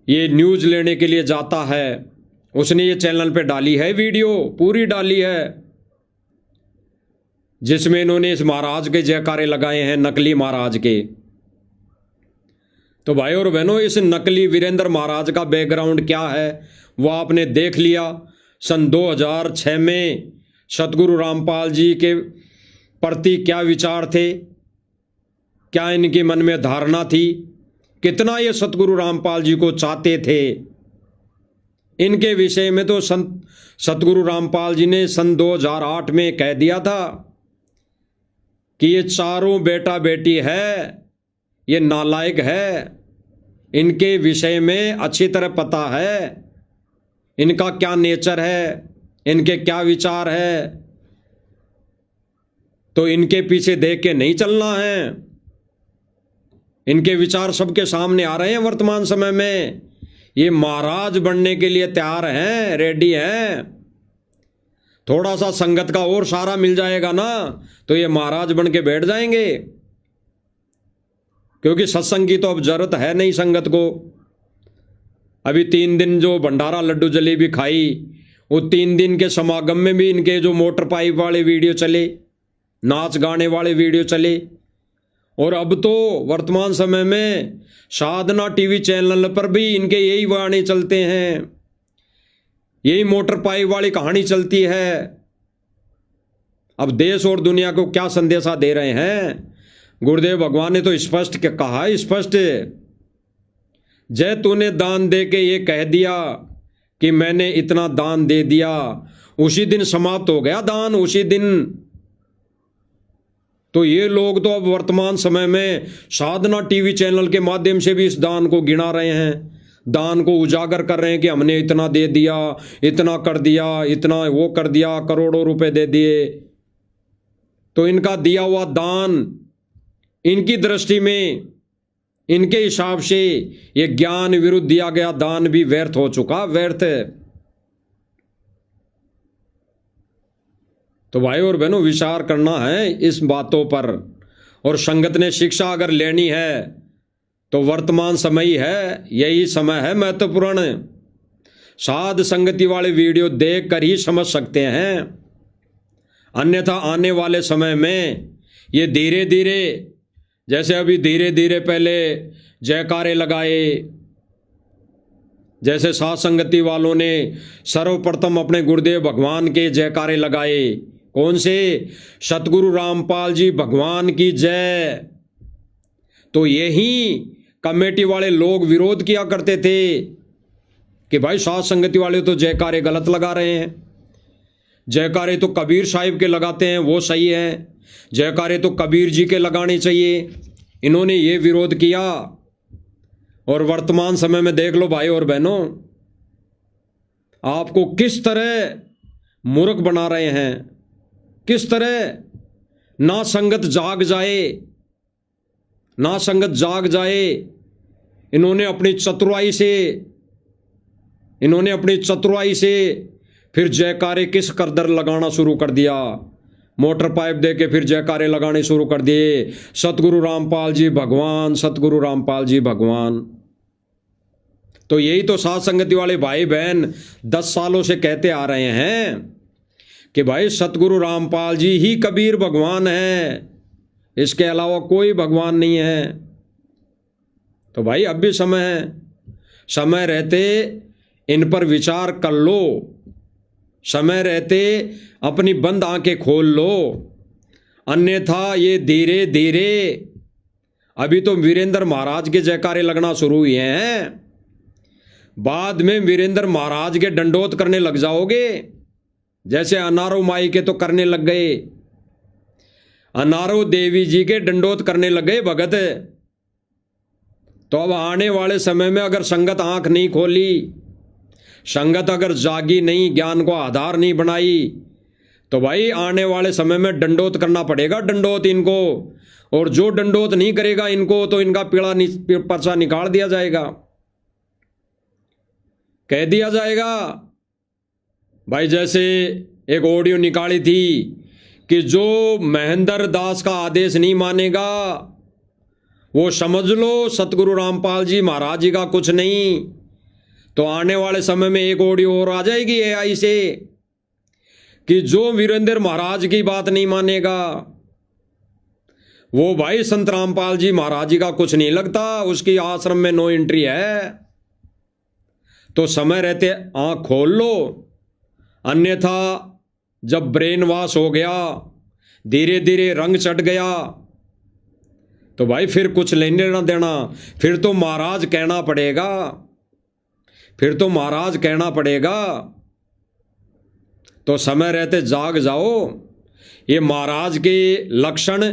ये न्यूज़ लेने के लिए जाता है, उसने ये चैनल पे डाली है वीडियो, पूरी डाली है, जिसमें इन्होंने इस महाराज के जयकारे लगाए हैं, नकली महाराज के। तो भाई और बहनों, इस नकली वीरेंद्र महाराज का बैकग्राउंड क्या है वो आपने देख लिया। सन 2006 में सतगुरु रामपाल जी के प्रति क्या विचार थे, क्या इनके मन में धारणा थी, कितना ये सतगुरु रामपाल जी को चाहते थे। इनके विषय में तो सतगुरु रामपाल जी ने सन 2008 में कह दिया था कि ये चारों बेटा बेटी है, ये नालायक है, इनके विषय में अच्छी तरह पता है इनका क्या नेचर है, इनके क्या विचार है। तो इनके पीछे देख के नहीं चलना है। इनके विचार सबके सामने आ रहे हैं वर्तमान समय में। ये महाराज बनने के लिए तैयार हैं, रेडी हैं। थोड़ा सा संगत का और सहारा मिल जाएगा ना तो ये महाराज बन के बैठ जाएंगे, क्योंकि सत्संग की तो अब जरूरत है नहीं संगत को। अभी 3 दिन जो भंडारा लड्डू जलेबी खाई, वो 3 दिन के समागम में भी इनके जो मोटर पाइप वाले वीडियो चले, नाच गाने वाले वीडियो चले, और अब तो वर्तमान समय में साधना टीवी चैनल पर भी इनके यही वाणी चलते हैं, यही मोटर पाइप वाली कहानी चलती है। अब देश और दुनिया को क्या संदेशा दे रहे हैं? गुरुदेव भगवान ने तो स्पष्ट कहा, स्पष्ट, जय तूने दान दे के ये कह दिया कि मैंने इतना दान दे दिया, उसी दिन समाप्त हो गया दान, उसी दिन। तो ये लोग तो अब वर्तमान समय में साधना टीवी चैनल के माध्यम से भी इस दान को गिना रहे हैं, दान को उजागर कर रहे हैं कि हमने इतना दे दिया, इतना कर दिया, इतना वो कर दिया, करोड़ों रुपए दे दिए। तो इनका दिया हुआ दान, इनकी दृष्टि में, इनके हिसाब से ये ज्ञान विरुद्ध दिया गया दान भी व्यर्थ हो चुका, व्यर्थ। तो भाई और बहनों, विचार करना है इस बातों पर। और संगत ने शिक्षा अगर लेनी है तो वर्तमान समय ही है, यही समय है महत्वपूर्ण। साध संगति वाले वीडियो देख कर ही समझ सकते हैं, अन्यथा आने वाले समय में ये धीरे धीरे, जैसे अभी धीरे धीरे पहले जयकारे लगाए, जैसे साध संगति वालों ने सर्वप्रथम अपने गुरुदेव भगवान के जयकारे लगाए। कौन से? सतगुरु रामपाल जी भगवान की जय। तो यही कमेटी वाले लोग विरोध किया करते थे कि भाई साध संगति वाले तो जयकारे गलत लगा रहे हैं, जयकारे तो कबीर साहिब के लगाते हैं वो सही है, जयकारे तो कबीर जी के लगाने चाहिए। इन्होंने ये विरोध किया। और वर्तमान समय में देख लो भाई और बहनों, आपको किस तरह मूर्ख बना रहे हैं, किस तरह ना संगत जाग जाए, ना संगत जाग जाए। इन्होंने अपनी चतुराई से फिर जयकारे किस कदर लगाना शुरू कर दिया, मोटर पाइप दे के फिर जयकारे लगाने शुरू कर दिए, सतगुरु रामपाल जी भगवान, सतगुरु रामपाल जी भगवान। तो यही तो साध संगति वाले भाई बहन 10 सालों से कहते आ रहे हैं कि भाई सतगुरु रामपाल जी ही कबीर भगवान है, इसके अलावा कोई भगवान नहीं है। तो भाई अब भी समय है, समय रहते इन पर विचार कर लो, समय रहते अपनी बंद आंखें खोल लो, अन्यथा ये धीरे धीरे, अभी तो वीरेंद्र महाराज के जयकारे लगना शुरू हुए हैं, बाद में वीरेंद्र महाराज के दंडोत करने लग जाओगे, जैसे अनारो माई के तो करने लग गए, अनारो देवी जी के दंडोत करने लग गए भगत। तो अब आने वाले समय में अगर संगत आंख नहीं खोली, संगत अगर जागी नहीं, ज्ञान को आधार नहीं बनाई, तो भाई आने वाले समय में दंडोत करना पड़ेगा, दंडोत इनको। और जो दंडोत नहीं करेगा इनको तो इनका पर्चा निकाल दिया जाएगा, कह दिया जाएगा। भाई जैसे एक ऑडियो निकाली थी कि जो महेंद्र दास का आदेश नहीं मानेगा वो समझ लो सतगुरु रामपाल जी महाराज जी का कुछ नहीं। तो आने वाले समय में एक ऑडियो और आ जाएगी एआई से कि जो वीरेंद्र महाराज की बात नहीं मानेगा वो भाई संत रामपाल जी महाराज जी का कुछ नहीं लगता, उसकी आश्रम में नो एंट्री है। तो समय रहते आंख खोल लो, अन्यथा जब ब्रेन वॉश हो गया, धीरे धीरे रंग चढ़ गया, तो भाई फिर कुछ लेने ना देना, फिर तो महाराज कहना पड़ेगा, फिर तो महाराज कहना पड़ेगा। तो समय रहते जाग जाओ। ये महाराज के लक्षण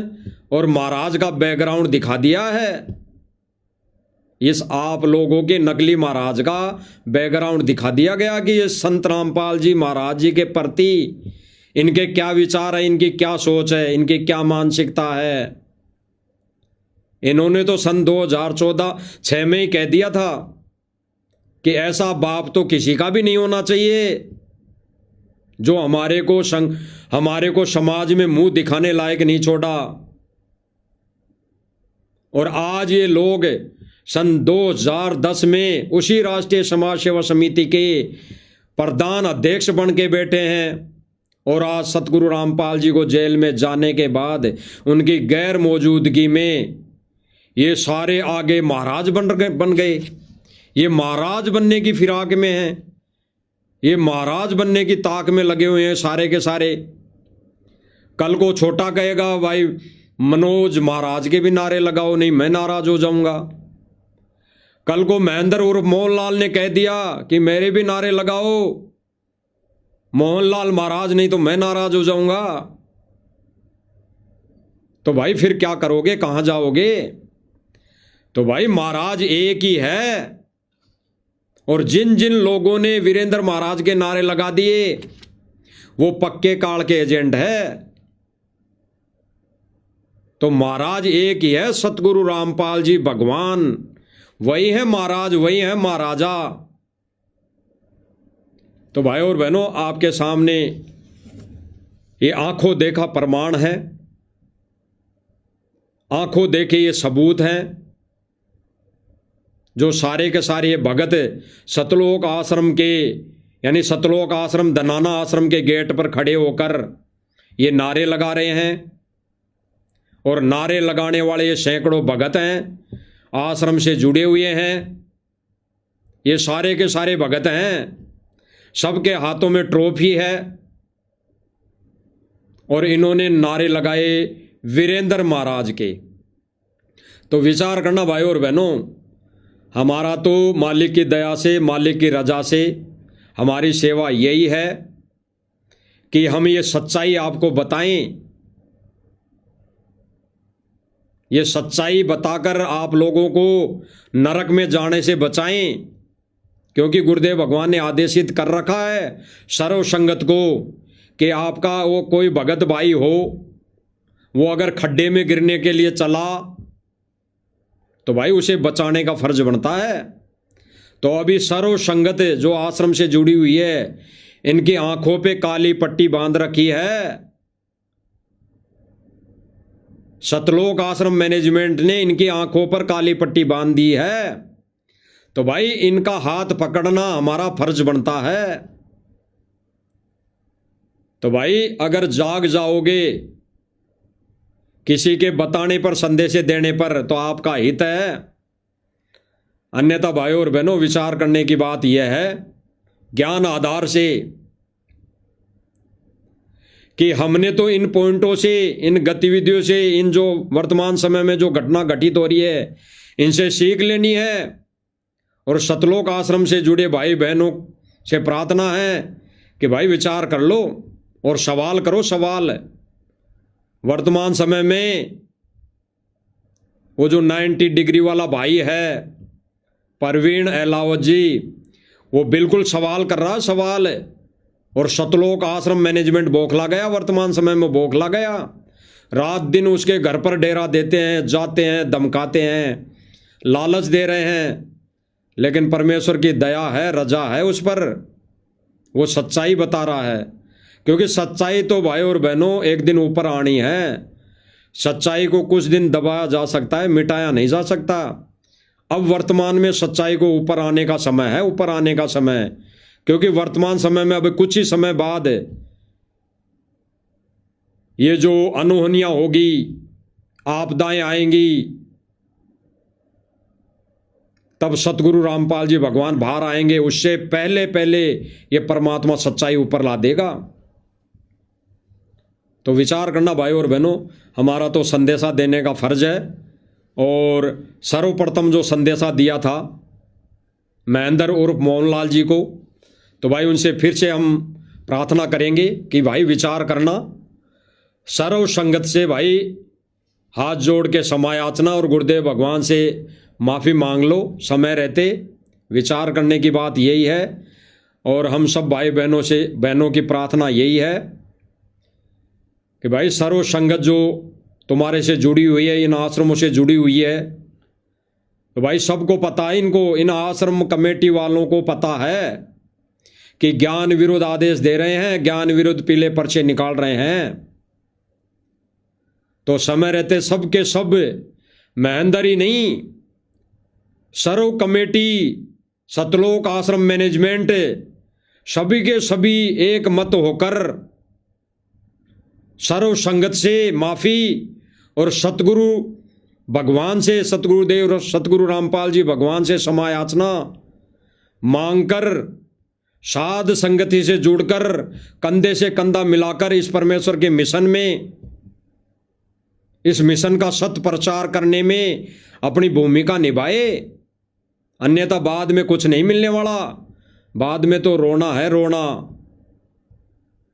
और महाराज का बैकग्राउंड दिखा दिया है, इस आप लोगों के नकली महाराज का बैकग्राउंड दिखा दिया गया कि ये संत रामपाल जी महाराज जी के प्रति इनके क्या विचार है, इनकी क्या सोच है, इनकी क्या मानसिकता है। इन्होंने तो सन 2014-6 में ही कह दिया था कि ऐसा बाप तो किसी का भी नहीं होना चाहिए जो हमारे को समाज में मुंह दिखाने लायक नहीं छोड़ा। और आज ये लोग सन 2010 में उसी राष्ट्रीय समाज सेवा समिति के प्रधान अध्यक्ष बन के बैठे हैं, और आज सतगुरु रामपाल जी को जेल में जाने के बाद उनकी गैर मौजूदगी में ये सारे आगे महाराज बन गए। ये महाराज बनने की फिराक में हैं, ये महाराज बनने की ताक में लगे हुए हैं सारे के सारे। कल को छोटा कहेगा भाई मनोज महाराज के भी नारे लगाओ, नहीं मैं नाराज हो जाऊंगा। कल को महेंद्र उर्फ मोहनलाल ने कह दिया कि मेरे भी नारे लगाओ, मोहनलाल महाराज नहीं तो मैं नाराज हो जाऊंगा। तो भाई फिर क्या करोगे, कहां जाओगे? तो भाई महाराज एक ही है, और जिन जिन लोगों ने वीरेंद्र महाराज के नारे लगा दिए वो पक्के काल के एजेंट है। तो महाराज एक ही है, सतगुरु रामपाल जी भगवान, वही है महाराज, वही है महाराजा। तो भाई और बहनों, आपके सामने ये आंखों देखा प्रमाण है, आंखों देखे ये सबूत हैं, जो सारे के सारे ये भगत सतलोक आश्रम के, यानी सतलोक आश्रम धनाना आश्रम के गेट पर खड़े होकर ये नारे लगा रहे हैं। और नारे लगाने वाले ये सैकड़ों भगत हैं, आश्रम से जुड़े हुए हैं, ये सारे के सारे भगत हैं, सबके हाथों में ट्रॉफी है, और इन्होंने नारे लगाए वीरेंद्र महाराज के। तो विचार करना भाई और बहनों, हमारा तो मालिक की दया से, मालिक की रजा से हमारी सेवा यही है कि हम ये सच्चाई आपको बताएं, ये सच्चाई बताकर आप लोगों को नरक में जाने से बचाएं। क्योंकि गुरुदेव भगवान ने आदेशित कर रखा है सर्व संगत को कि आपका वो कोई भगत भाई हो, वो अगर खड्डे में गिरने के लिए चला तो भाई उसे बचाने का फर्ज बनता है। तो अभी सर्व संगत जो आश्रम से जुड़ी हुई है, इनकी आंखों पे काली पट्टी बांध रखी है। सतलोक आश्रम मैनेजमेंट ने इनकी आंखों पर काली पट्टी बांध दी है। तो भाई इनका हाथ पकड़ना हमारा फर्ज बनता है। तो भाई अगर जाग जाओगे किसी के बताने पर, संदेश देने पर, तो आपका हित है। अन्यथा भाई और बहनों, विचार करने की बात यह है ज्ञान आधार से कि हमने तो इन पॉइंटों से, इन गतिविधियों से, इन जो वर्तमान समय में जो घटना घटित हो रही है, इनसे सीख लेनी है। और सतलोक आश्रम से जुड़े भाई बहनों से प्रार्थना है कि भाई विचार कर लो और सवाल करो। सवाल वर्तमान समय में वो जो 90 डिग्री वाला भाई है परवीन अहलावत जी, वो बिल्कुल सवाल कर रहा है, सवाल। और सतलोक आश्रम मैनेजमेंट बौखला गया, वर्तमान समय में बौखला गया। रात दिन उसके घर पर डेरा देते हैं, जाते हैं, धमकाते हैं, लालच दे रहे हैं, लेकिन परमेश्वर की दया है, रजा है उस पर, वो सच्चाई बता रहा है। क्योंकि सच्चाई तो भाई और बहनों एक दिन ऊपर आनी है। सच्चाई को कुछ दिन दबाया जा सकता है, मिटाया नहीं जा सकता। अब वर्तमान में सच्चाई को ऊपर आने का समय है, ऊपर आने का समय। क्योंकि वर्तमान समय में अब कुछ ही समय बाद ये जो अनहोनियां होगी, आपदाएं आएंगी, तब सतगुरु रामपाल जी भगवान बाहर आएंगे। उससे पहले पहले ये परमात्मा सच्चाई ऊपर ला देगा। तो विचार करना भाई और बहनों, हमारा तो संदेशा देने का फर्ज है। और सर्वप्रथम जो संदेशा दिया था महेंद्र उर्फ मोहनलाल जी को, तो भाई उनसे फिर से हम प्रार्थना करेंगे कि भाई विचार करना, सर्व संगत से भाई हाथ जोड़ के समायाचना और गुरुदेव भगवान से माफ़ी मांग लो समय रहते। विचार करने की बात यही है। और हम सब भाई बहनों की प्रार्थना यही है कि भाई सर्व संगत जो तुम्हारे से जुड़ी हुई है, इन आश्रमों से जुड़ी हुई है, तो भाई सबको पता है, इनको, इन आश्रम कमेटी वालों को पता है कि ज्ञान विरुद्ध आदेश दे रहे हैं, ज्ञान विरुद्ध पीले पर्चे निकाल रहे हैं। तो समय रहते सबके सब, महेंद्र ही नहीं, सर्व कमेटी, सतलोक आश्रम मैनेजमेंट, सभी के सभी एक मत होकर सर्व संगत से माफी और सतगुरु भगवान से, सतगुरुदेव सतगुरु रामपाल जी भगवान से समायाचना मांगकर, साध संगति से जुड़कर, कंधे से कंधा मिलाकर इस परमेश्वर के मिशन में, इस मिशन का सत प्रचार करने में अपनी भूमिका निभाए। अन्यथा बाद में कुछ नहीं मिलने वाला। बाद में तो रोना है, रोना।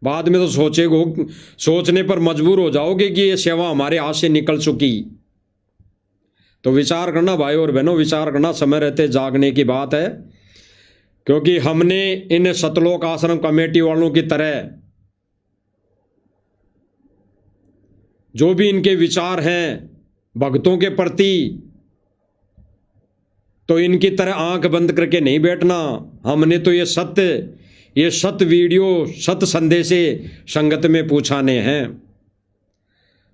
बाद में तो सोचने पर मजबूर हो जाओगे कि ये सेवा हमारे हाथ से निकल चुकी। तो विचार करना भाई और बहनों, विचार करना, समय रहते जागने की बात है। क्योंकि हमने इन सतलोक आश्रम कमेटी वालों की तरह जो भी इनके विचार हैं भक्तों के प्रति, तो इनकी तरह आंख बंद करके नहीं बैठना। हमने तो ये सत्य वीडियो, सत्य संदेशे संगत में पूछाने हैं।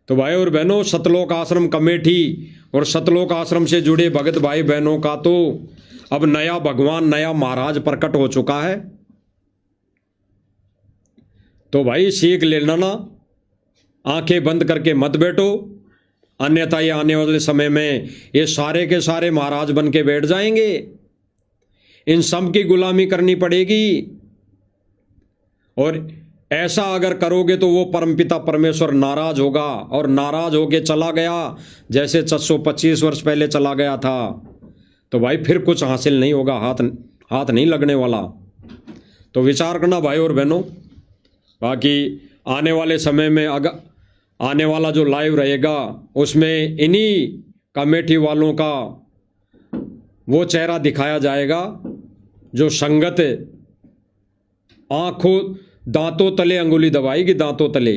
तो भाई और बहनों, सतलोक आश्रम कमेटी और सतलोक आश्रम से जुड़े भगत भाई बहनों का तो अब नया भगवान, नया महाराज प्रकट हो चुका है। तो भाई सीख ले लेना, आंखें बंद करके मत बैठो, अन्यथा ये आने वाले समय में ये सारे के सारे महाराज बन के बैठ जाएंगे। इन सब की गुलामी करनी पड़ेगी। और ऐसा अगर करोगे तो वो परमपिता परमेश्वर नाराज होगा, और नाराज होके चला गया जैसे 725 वर्ष पहले चला गया था, तो भाई फिर कुछ हासिल नहीं होगा, हाथ नहीं लगने वाला। तो विचार करना भाई और बहनों। बाकी आने वाले समय में अगर आने वाला जो लाइव रहेगा उसमें इन्हीं कमेटी वालों का वो चेहरा दिखाया जाएगा जो संगत आंखों दांतों तले अंगुली दबाएगी, दांतों तले।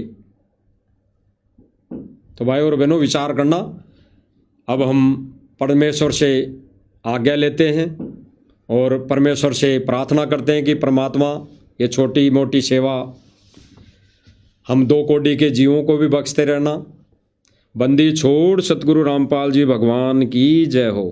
तो भाई और बहनों विचार करना। अब हम परमेश्वर से आज्ञा लेते हैं और परमेश्वर से प्रार्थना करते हैं कि परमात्मा ये छोटी मोटी सेवा हम 2 कोटि के जीवों को भी बख्शते रहना। बंदी छोड़ सतगुरु रामपाल जी भगवान की जय हो।